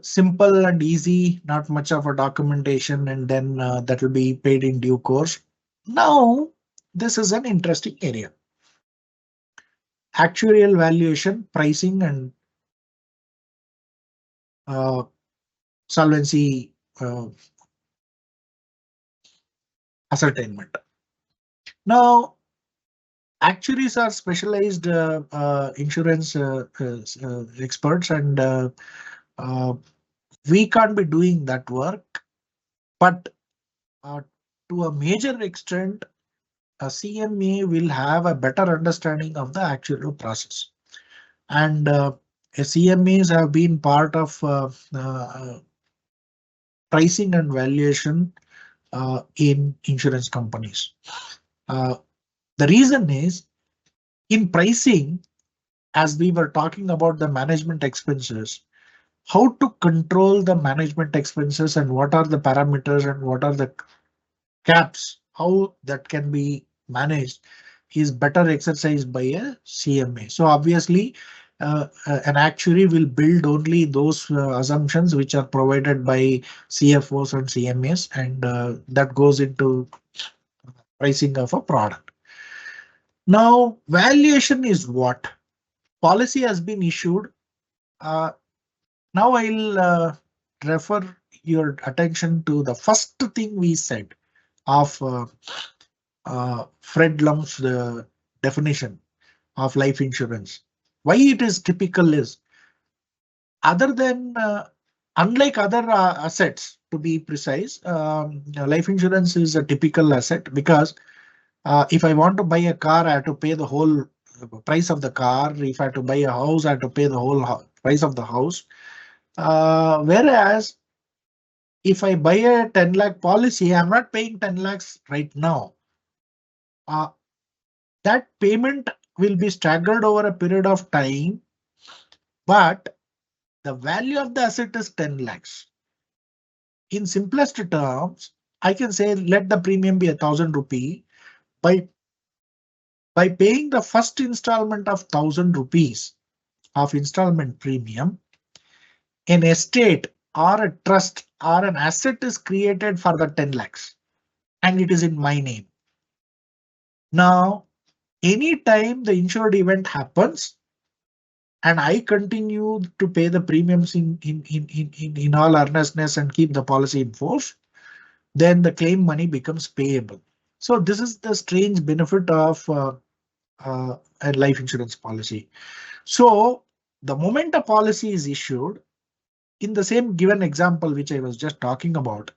simple and easy, not much of a documentation, and then that will be paid in due course. Now, this is an interesting area. Actuarial valuation, pricing, and solvency ascertainment. Now, actuaries are specialized insurance experts, and we can't be doing that work. But to a major extent, a CMA will have a better understanding of the actuarial process. And CMAs have been part of pricing and valuation in insurance companies. The reason is, in pricing, as we were talking about the management expenses, how to control the management expenses and what are the parameters and what are the caps, how that can be managed is better exercised by a CMA. So obviously, an actuary will build only those assumptions which are provided by CFOs and CMAs, and that goes into pricing of a product. Now, valuation is what? Policy has been issued. Now I'll refer your attention to the first thing we said of Fred Lum's definition of life insurance. Why it is typical is, other than unlike other assets, to be precise, life insurance is a typical asset because if I want to buy a car, I have to pay the whole price of the car. If I have to buy a house, I have to pay the whole price of the house. Whereas if I buy a 10 lakh policy, I'm not paying 10 lakhs right now. That payment will be staggered over a period of time, but the value of the asset is 10 lakhs. In simplest terms, I can say let the premium be 1,000 rupee. By paying the first installment of 1,000 rupees of installment premium, an estate or a trust or an asset is created for the 10 lakhs and it is in my name. Now, anytime the insured event happens and I continue to pay the premiums in all earnestness and keep the policy in force, then the claim money becomes payable. So this is the strange benefit of a life insurance policy. So the moment a policy is issued, in the same given example which I was just talking about,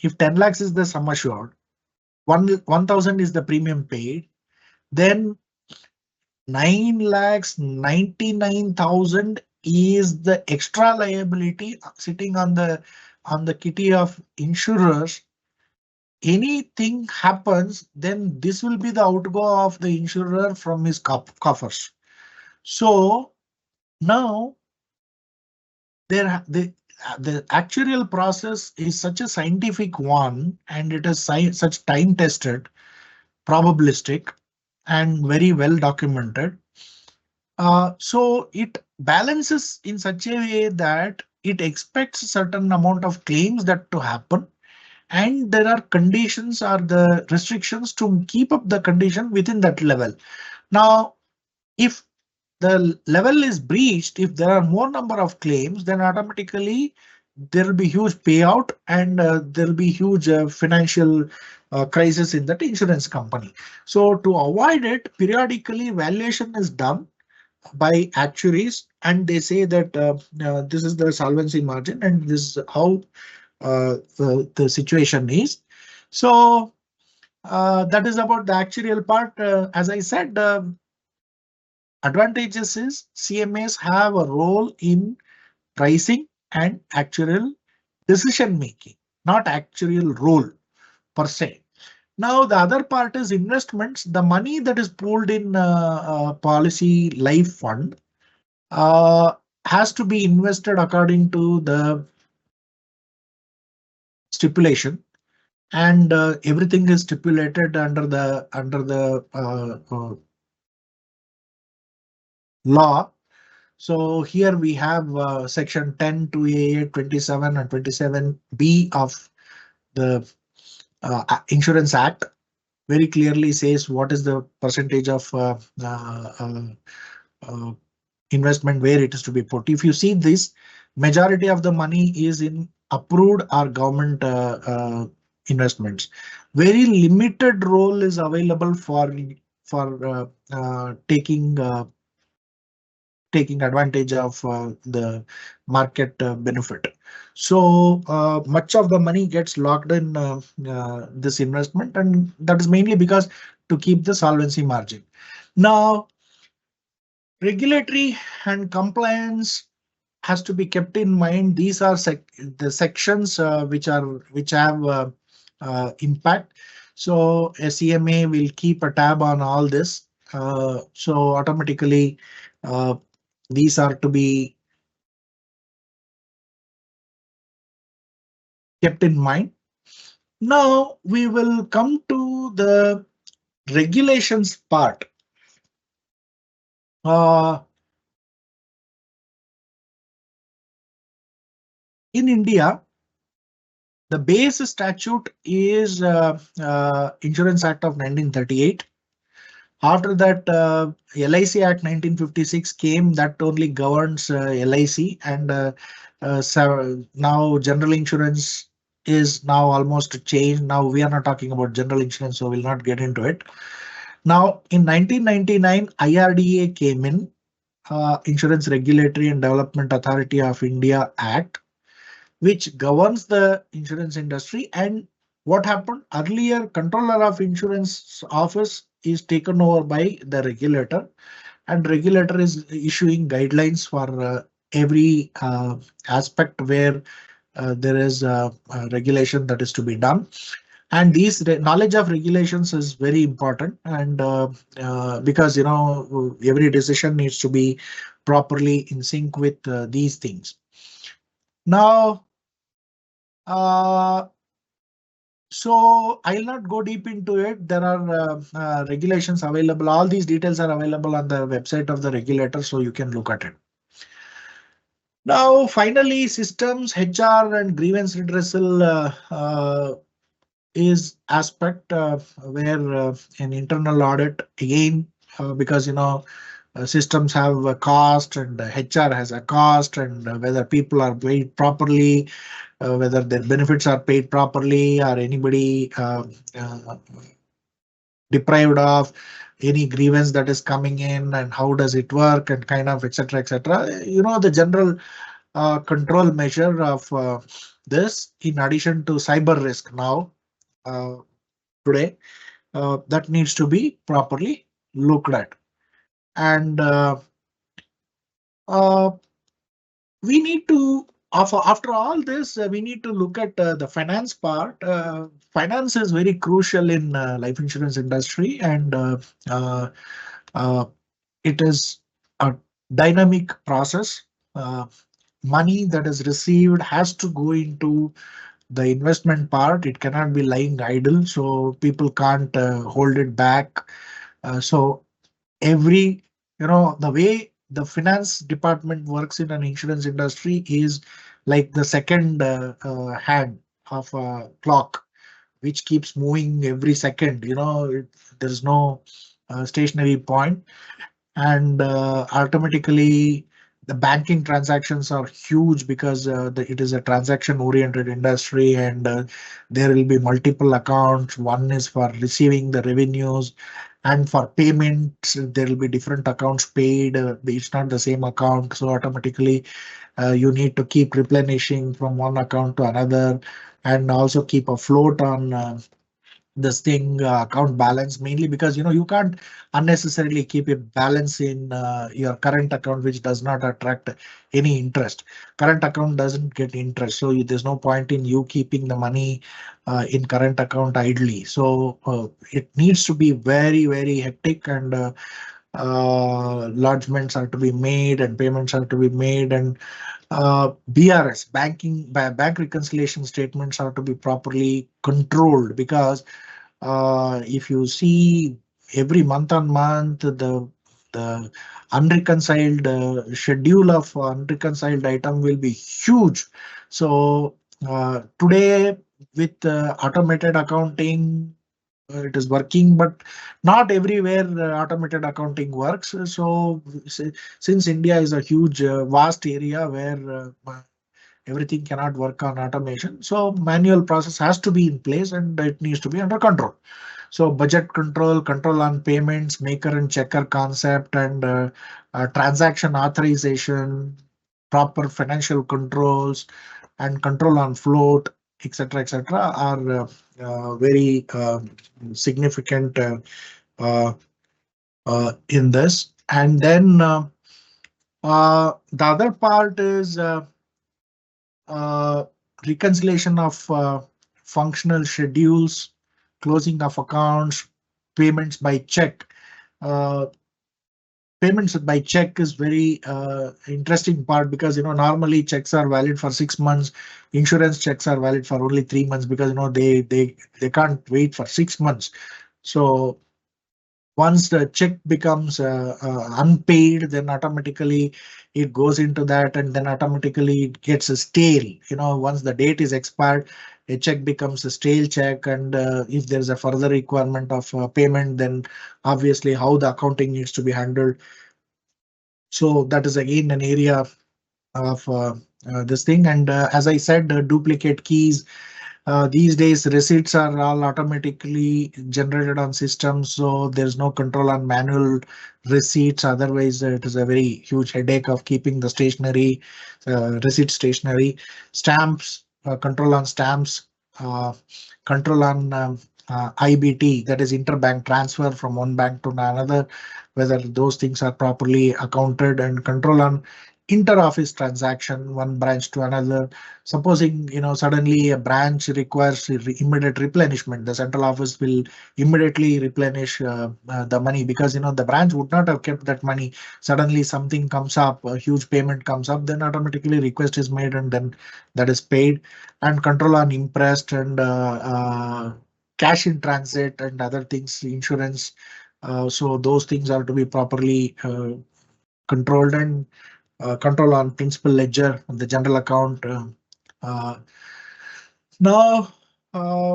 if 10 lakhs is the sum assured, 1,000 is the premium paid, then 9,99,000 is the extra liability sitting on the kitty of insurers. Anything happens, then this will be the outgo of the insurer from his coffers. So now the actuarial process is such a scientific one, and it is such time tested, probabilistic, and very well documented. So it balances in such a way that it expects a certain amount of claims that to happen, and there are conditions or the restrictions to keep up the condition within that level. Now, if the level is breached, if there are more number of claims, then automatically there will be huge payout, and there will be huge financial crisis in that insurance company. So to avoid it, periodically valuation is done by actuaries, and they say that this is the solvency margin and this is how the situation is. So that is about the actuarial part. As I said, advantages is CMAs have a role in pricing and actuarial decision making, not actuarial role per se. Now the other part is investments. The money that is pooled in policy life fund uh, has to be invested according to the stipulation, and everything is stipulated under the law. So here we have section 10 to A 27 and 27B of the Insurance Act very clearly says what is the percentage of uh, investment where it is to be put. If you see this, majority of the money is in approved or government investments. Very limited role is available for taking advantage of the market benefit. So much of the money gets locked in this investment, and that is mainly because to keep the solvency margin. Now, regulatory and compliance has to be kept in mind. These are the sections which have impact. So a CMA will keep a tab on all this. So automatically uh, these are to be kept in mind. Now we will come to the regulations part. In India, the base statute is Insurance Act of 1938. After that, LIC Act 1956 came, that only governs LIC, and so now general insurance is now almost changed. Now we are not talking about general insurance, so we'll not get into it. Now in 1999, IRDA came in, Insurance Regulatory and Development Authority of India Act, which governs the insurance industry. And what happened earlier, controller of insurance office is taken over by the regulator, and regulator is issuing guidelines for every aspect where there is a regulation that is to be done. And these knowledge of regulations is very important, and because every decision needs to be properly in sync with these things. Now so I'll not go deep into it. There are regulations available. All these details are available on the website of the regulator, so you can look at it. Now, finally, systems, HR, and grievance redressal is aspect where an internal audit again, because systems have a cost and HR has a cost, and whether people are paid properly, whether their benefits are paid properly, or anybody deprived of any grievance that is coming in, and how does it work, and kind of etc. etc. The general control measure of this, in addition to cyber risk now today, that needs to be properly looked at. And we need to, after all this, we need to look at the finance part. Finance is very crucial in life insurance industry, and it is a dynamic process. Money that is received has to go into the investment part. It cannot be lying idle, so people can't hold it back. So the way the finance department works in an insurance industry is like the second hand of a clock, which keeps moving every second. There's no stationary point, and automatically the banking transactions are huge because it is a transaction oriented industry, and there will be multiple accounts. One is for receiving the revenues, and for payments there will be different accounts paid. It's not the same account, so automatically you need to keep replenishing from one account to another, and also keep a float on this thing, account balance, mainly because you can't unnecessarily keep a balance in your current account which does not attract any interest. Current account doesn't get interest, so there's no point in you keeping the money in current account idly. So it needs to be very, very hectic, and lodgements are to be made and payments are to be made, and BRS, bank reconciliation statements are to be properly controlled, because if you see every month on month, the unreconciled schedule of unreconciled item will be huge. So today with automated accounting, it is working, but not everywhere automated accounting works. So since India is a huge vast area where everything cannot work on automation, so manual process has to be in place and it needs to be under control. So budget control, control on payments, maker and checker concept, and transaction authorization, proper financial controls, and control on float, etc., are very significant uh, in this. And then the other part is uh, reconciliation of functional schedules, closing of accounts, payments by check. Uh, Payments by check is very interesting part, because normally checks are valid for 6 months. Insurance checks are valid for only 3 months, because they can't wait for 6 months. So once the check becomes unpaid, then automatically it goes into that, and then automatically it gets a stale. Once the date is expired, a check becomes a stale check, and if there's a further requirement of payment, then obviously how the accounting needs to be handled. So that is again an area of this thing. And as I said, duplicate keys. These days, receipts are all automatically generated on systems, so there's no control on manual receipts. Otherwise, it is a very huge headache of keeping the stationery, receipt stationery. Stamps, control on stamps, control on IBT, that is interbank transfer from one bank to another, whether those things are properly accounted, and control on inter-office transaction, one branch to another. Supposing suddenly a branch requires immediate replenishment, the central office will immediately replenish the money, because the branch would not have kept that money. Suddenly something comes up, a huge payment comes up, then automatically request is made and then that is paid. And control on imprest and cash in transit and other things, insurance. So those things are to be properly controlled, and control on principal ledger, the general account. Uh, Now,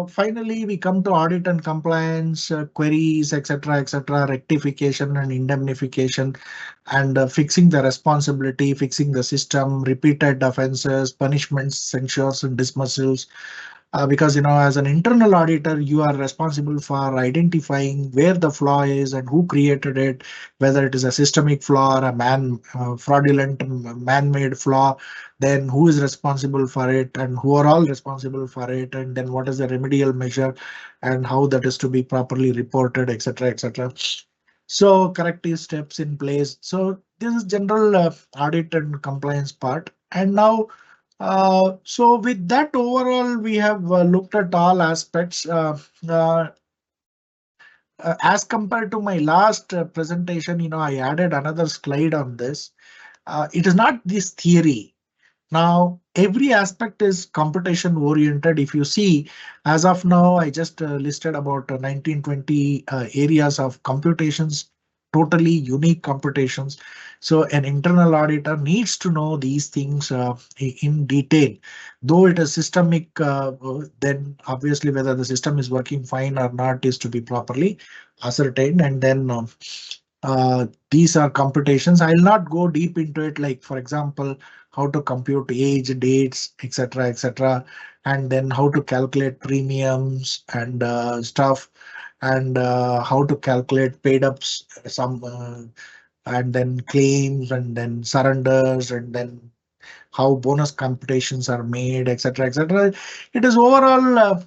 finally, we come to audit and compliance, queries, etc., rectification and indemnification, and fixing the responsibility, fixing the system, repeated offenses, punishments, censures, and dismissals. Because as an internal auditor, you are responsible for identifying where the flaw is and who created it, whether it is a systemic flaw or a fraudulent man-made flaw, then who is responsible for it and who are all responsible for it, and then what is the remedial measure and how that is to be properly reported, etc. So corrective steps in place. So this is general audit and compliance part. And now so with that, overall, we have looked at all aspects. Uh, as compared to my last presentation, I added another slide on this. It is not this theory. Now, every aspect is computation oriented. If you see, as of now, I just listed about 19-20 areas of computations totally unique computations. So an internal auditor needs to know these things in detail. Though it is systemic, then obviously whether the system is working fine or not is to be properly ascertained. And then these are computations. I'll not go deep into it, like for example, how to compute age, dates, etc., etc., and then how to calculate premiums and stuff, and how to calculate paid ups, and then claims, and then surrenders, and then how bonus computations are made, etc., etc. It is overall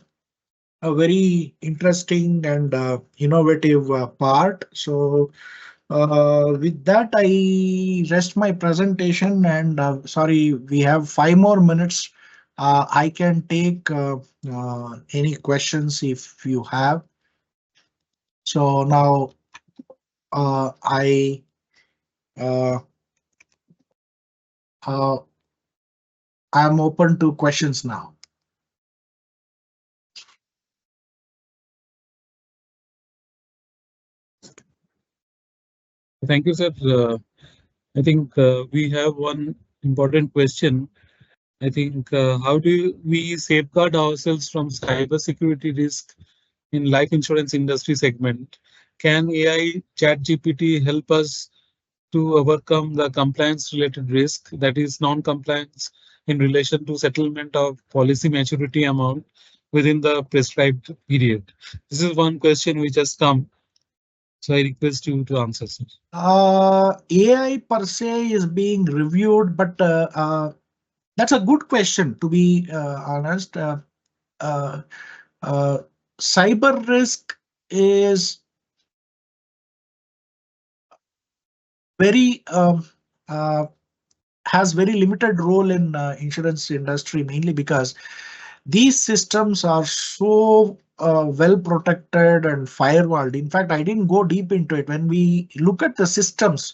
a very interesting and innovative part. So with that, I rest my presentation, and sorry, we have 5 more minutes. I can take any questions if you have. So now I uh, am open to questions now. Thank you, sir. I think we have one important question. I think how do we safeguard ourselves from cybersecurity risk in life insurance industry segment? Can AI chat GPT help us to overcome the compliance related risk, that is non-compliance in relation to settlement of policy maturity amount within the prescribed period? This is one question which has come. So I request you to answer, sir. AI per se is being reviewed, but that's a good question, to be honest. Uh, uh, Cyber risk is very has very limited role in insurance industry, mainly because these systems are so well protected and firewalled. In fact, I didn't go deep into it. When we look at the systems,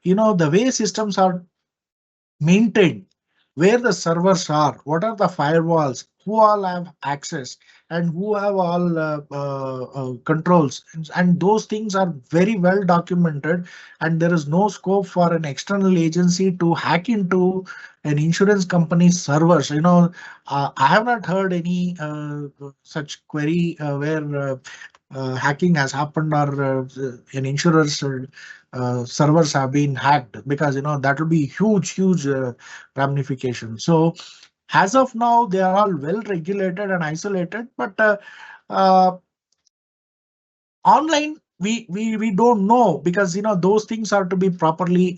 the way systems are maintained, where the servers are, what are the firewalls, who all have access, and who have all controls. And those things are very well documented, and there is no scope for an external agency to hack into an insurance company's servers. I have not heard any such query where hacking has happened, or an insurer's servers have been hacked, because that will be huge ramification. So as of now, they are all well regulated and isolated, but uh, online we don't know, because those things are to be properly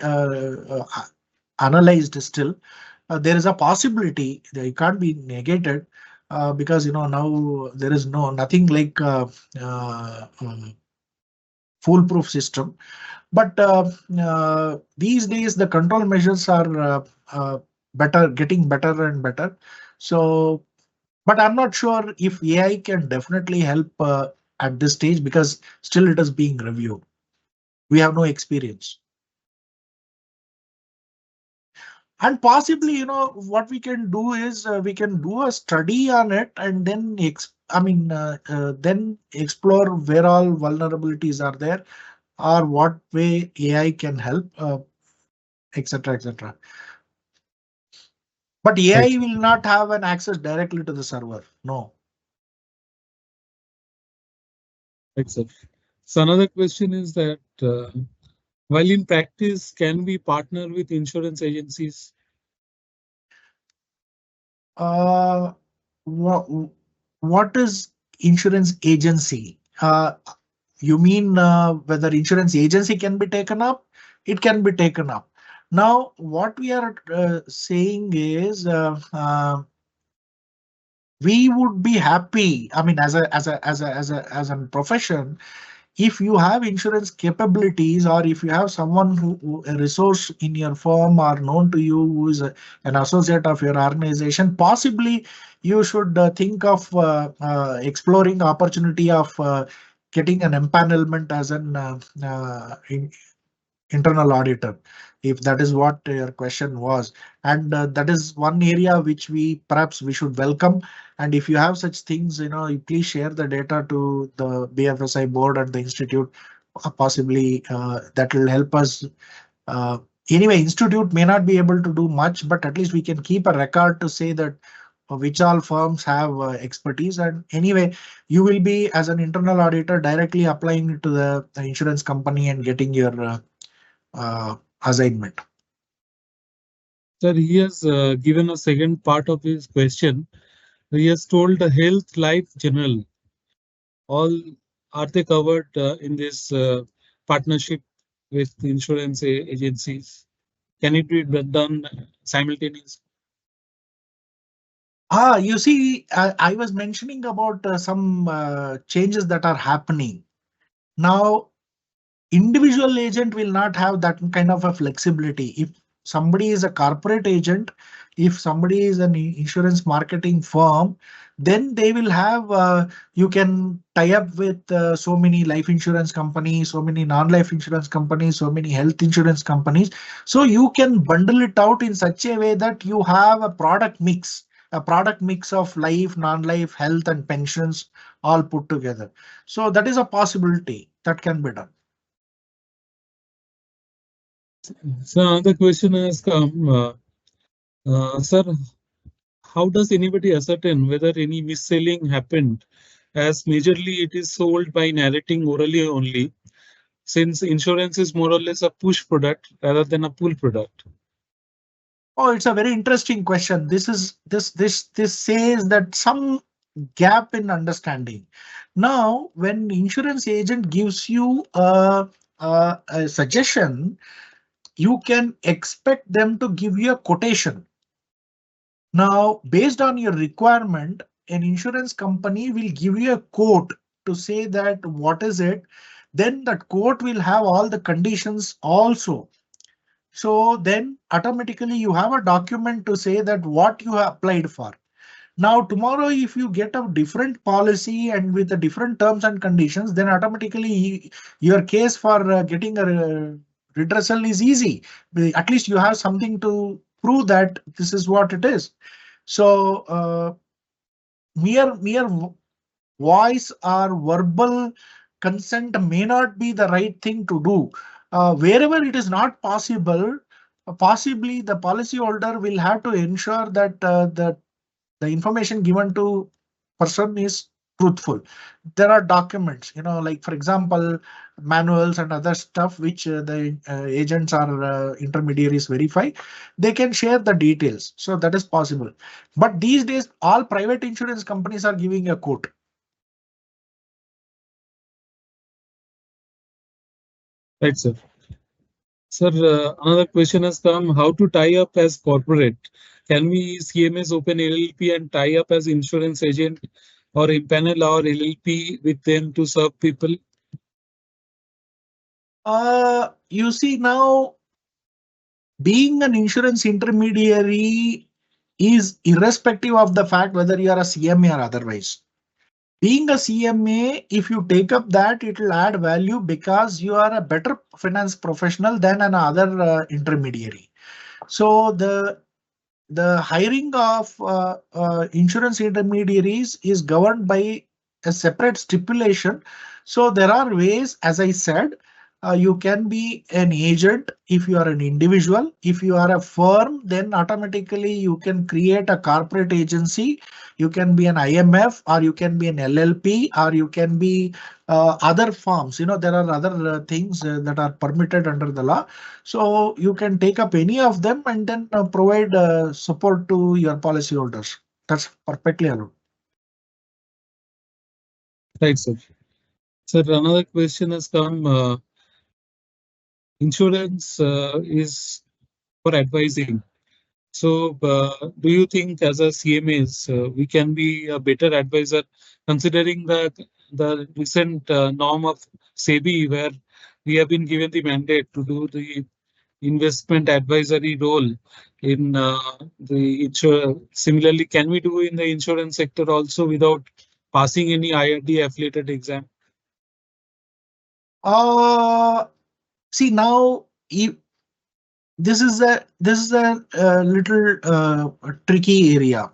analyzed still. There is a possibility that it can't be negated, because now there is nothing like foolproof system. But these days the control measures are getting better and better. So, but I'm not sure if AI can definitely help at this stage, because still it is being reviewed. We have no experience. And possibly, what we can do is we can do a study on it, and then then explore where all vulnerabilities are there, or what way AI can help, etc., etc. But Right. AI will not have an access directly to the server. No. Right, sir. So another question is that while in practice, can we partner with insurance agencies? Uh, what is insurance agency? You mean whether insurance agency can be taken up? It can be taken up. Now, what we are saying is we would be happy. I mean, as a profession, if you have insurance capabilities, or if you have someone a resource in your firm or known to you who is an associate of your organization, possibly you should think of exploring the opportunity of getting an empanelment as an internal auditor, if that is what your question was. And that is one area which perhaps we should welcome. And if you have such things, you please share the data to the BFSI board and the institute, possibly that will help us. Anyway, institute may not be able to do much, but at least we can keep a record to say that which all firms have expertise. And anyway, you will be as an internal auditor directly applying it to the insurance company and getting your assignment. Sir, he has given a second part of his question. He has told the health, life, general. All are they covered in this partnership with insurance agencies? Can it be done simultaneously? You see, I was mentioning about some changes that are happening now. Individual agent will not have that kind of a flexibility. If somebody is a corporate agent, if somebody is an insurance marketing firm, then they will have, you can tie up with so many life insurance companies, so many non-life insurance companies, so many health insurance companies. So you can bundle it out in such a way that you have a product mix of life, non-life, health and pensions all put together. So that is a possibility that can be done. So another question has come, sir, how does anybody ascertain whether any mis-selling happened, as majorly it is sold by narrating orally only, since insurance is more or less a push product rather than a pull product? Oh, it's a very interesting question. This says that some gap in understanding. Now, when insurance agent gives you a suggestion, you can expect them to give you a quotation. Now, based on your requirement, an insurance company will give you a quote to say that what is it. Then that quote will have all the conditions also. So then automatically you have a document to say that what you have applied for. Now tomorrow, if you get a different policy and with the different terms and conditions, then automatically your case for getting a redressal is easy. At least you have something to prove that this is what it is. So mere voice or verbal consent may not be the right thing to do. Wherever it is not possible, possibly the policyholder will have to ensure that the information given to person is truthful. There are documents, like for example, manuals and other stuff which the agents or intermediaries verify. They can share the details, so that is possible. But these days, all private insurance companies are giving a quote. Right, sir. Sir, another question has come, how to tie up as corporate? Can we CMS open LLP and tie up as insurance agent or impanel our LLP with them to serve people? You see, now being an insurance intermediary is irrespective of the fact whether you are a CMA or otherwise. Being a CMA, if you take up that, it will add value because you are a better finance professional than another intermediary. So the hiring of insurance intermediaries is governed by a separate stipulation. So there are ways, as I said, you can be an agent if you are an individual. If you are a firm, then automatically you can create a corporate agency. You can be an IMF, or you can be an LLP, or you can be other forms. There are other things that are permitted under the law. So you can take up any of them and then provide support to your policyholders. That's perfectly allowed. Right, sir. Sir, another question has come. Insurance is for advising. So, do you think as a CMAs, we can be a better advisor considering the recent norm of SEBI, where we have been given the mandate to do the investment advisory role in the insure. Similarly, can we do in the insurance sector also without passing any IRD affiliated exam? Uh, See now, this is a little tricky area.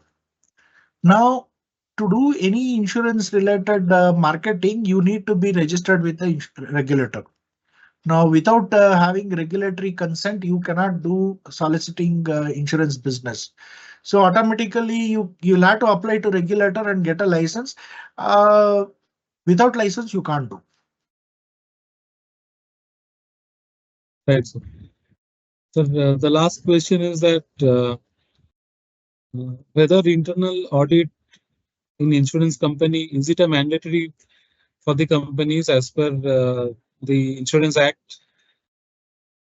Now, to do any insurance related marketing, you need to be registered with the regulator. Now, without having regulatory consent, you cannot do soliciting insurance business. So automatically you'll have to apply to regulator and get a license. Without license, you can't do. Right. So the last question is that whether internal audit in insurance company, is it a mandatory for the companies as per the Insurance Act?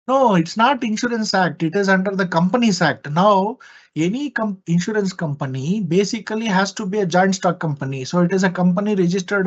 No, it's not Insurance Act. It is under the Companies Act. Now, any insurance company basically has to be a joint stock company. So it is a company registered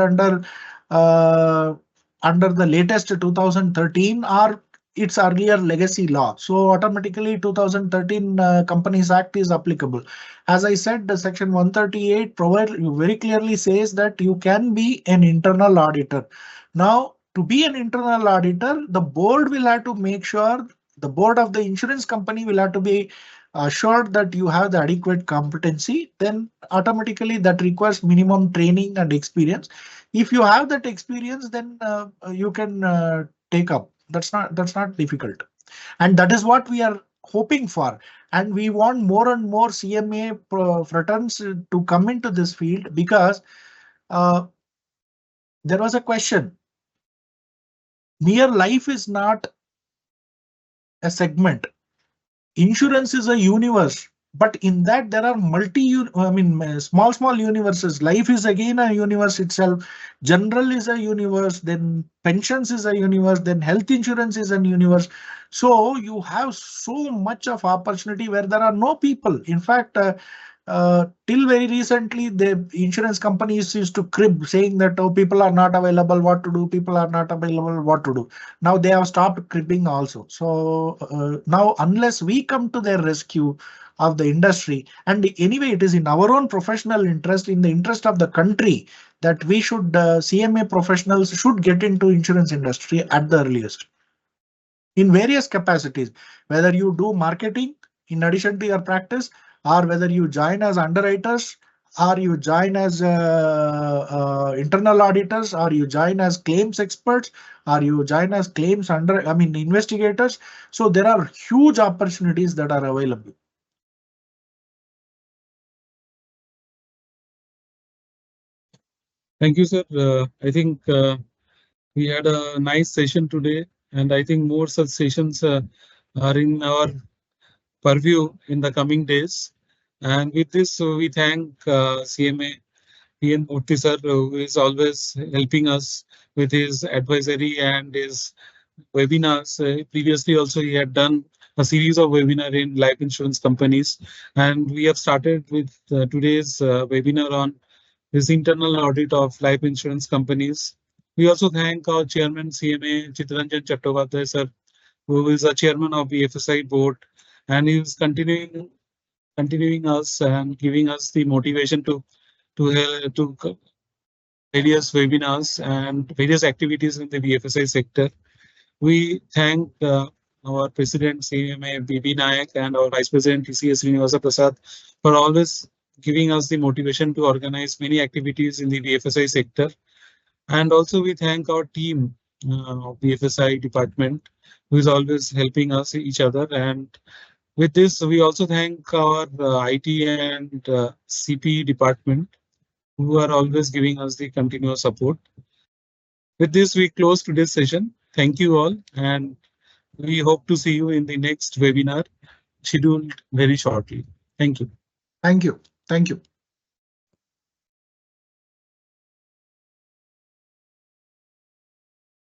uh, under the latest 2013 or its earlier legacy law. So automatically 2013 Companies Act is applicable. As I said, the section 138 very clearly says that you can be an internal auditor. Now, to be an internal auditor, the board will have to make sure, the board of the insurance company will have to be assured that you have the adequate competency. Then automatically that requires minimum training and experience. If you have that experience, then you can take up. That's not difficult, and that is what we are hoping for. And we want more and more CMA fratterns to come into this field, because there was a question. Mere life is not a segment. Insurance is a universe, but in that there are small universes. Life is again a universe itself. General is a universe, then pensions is a universe, then health insurance is a universe. So you have so much of opportunity where there are no people. In fact, till very recently, the insurance companies used to crib saying that, oh, people are not available, what to do? People are not available, what to do? Now they have stopped cribbing also. So now, unless we come to their rescue of the industry, and anyway, it is in our own professional interest, in the interest of the country, that we should CMA professionals should get into insurance industry at the earliest, in various capacities, whether you do marketing in addition to your practice, or whether you join as underwriters, or you join as internal auditors, or you join as claims experts, or you join as claims investigators. So there are huge opportunities that are available. Thank you, sir. I think we had a nice session today, and I think more such sessions are in our purview in the coming days. And with this, we thank CMA PN Murthy sir, who is always helping us with his advisory and his webinars. Previously, also he had done a series of webinar in life insurance companies, and we have started with today's webinar on this internal audit of life insurance companies. We also thank our chairman CMA Chittaranjan Chattopadhyay sir, who is a chairman of the FSI board, and he is continuing us and giving us the motivation to various webinars and various activities in the BFSI sector. We thank our President CMA BB Nayak and our Vice President TCS Srinivasa Prasad for always giving us the motivation to organize many activities in the BFSI sector. And also we thank our team of BFSI department, who is always helping us each other. And with this, we also thank our IT and CP department, who are always giving us the continuous support. With this, we close today's session. Thank you all, and we hope to see you in the next webinar scheduled very shortly. Thank you. Thank you. Thank you.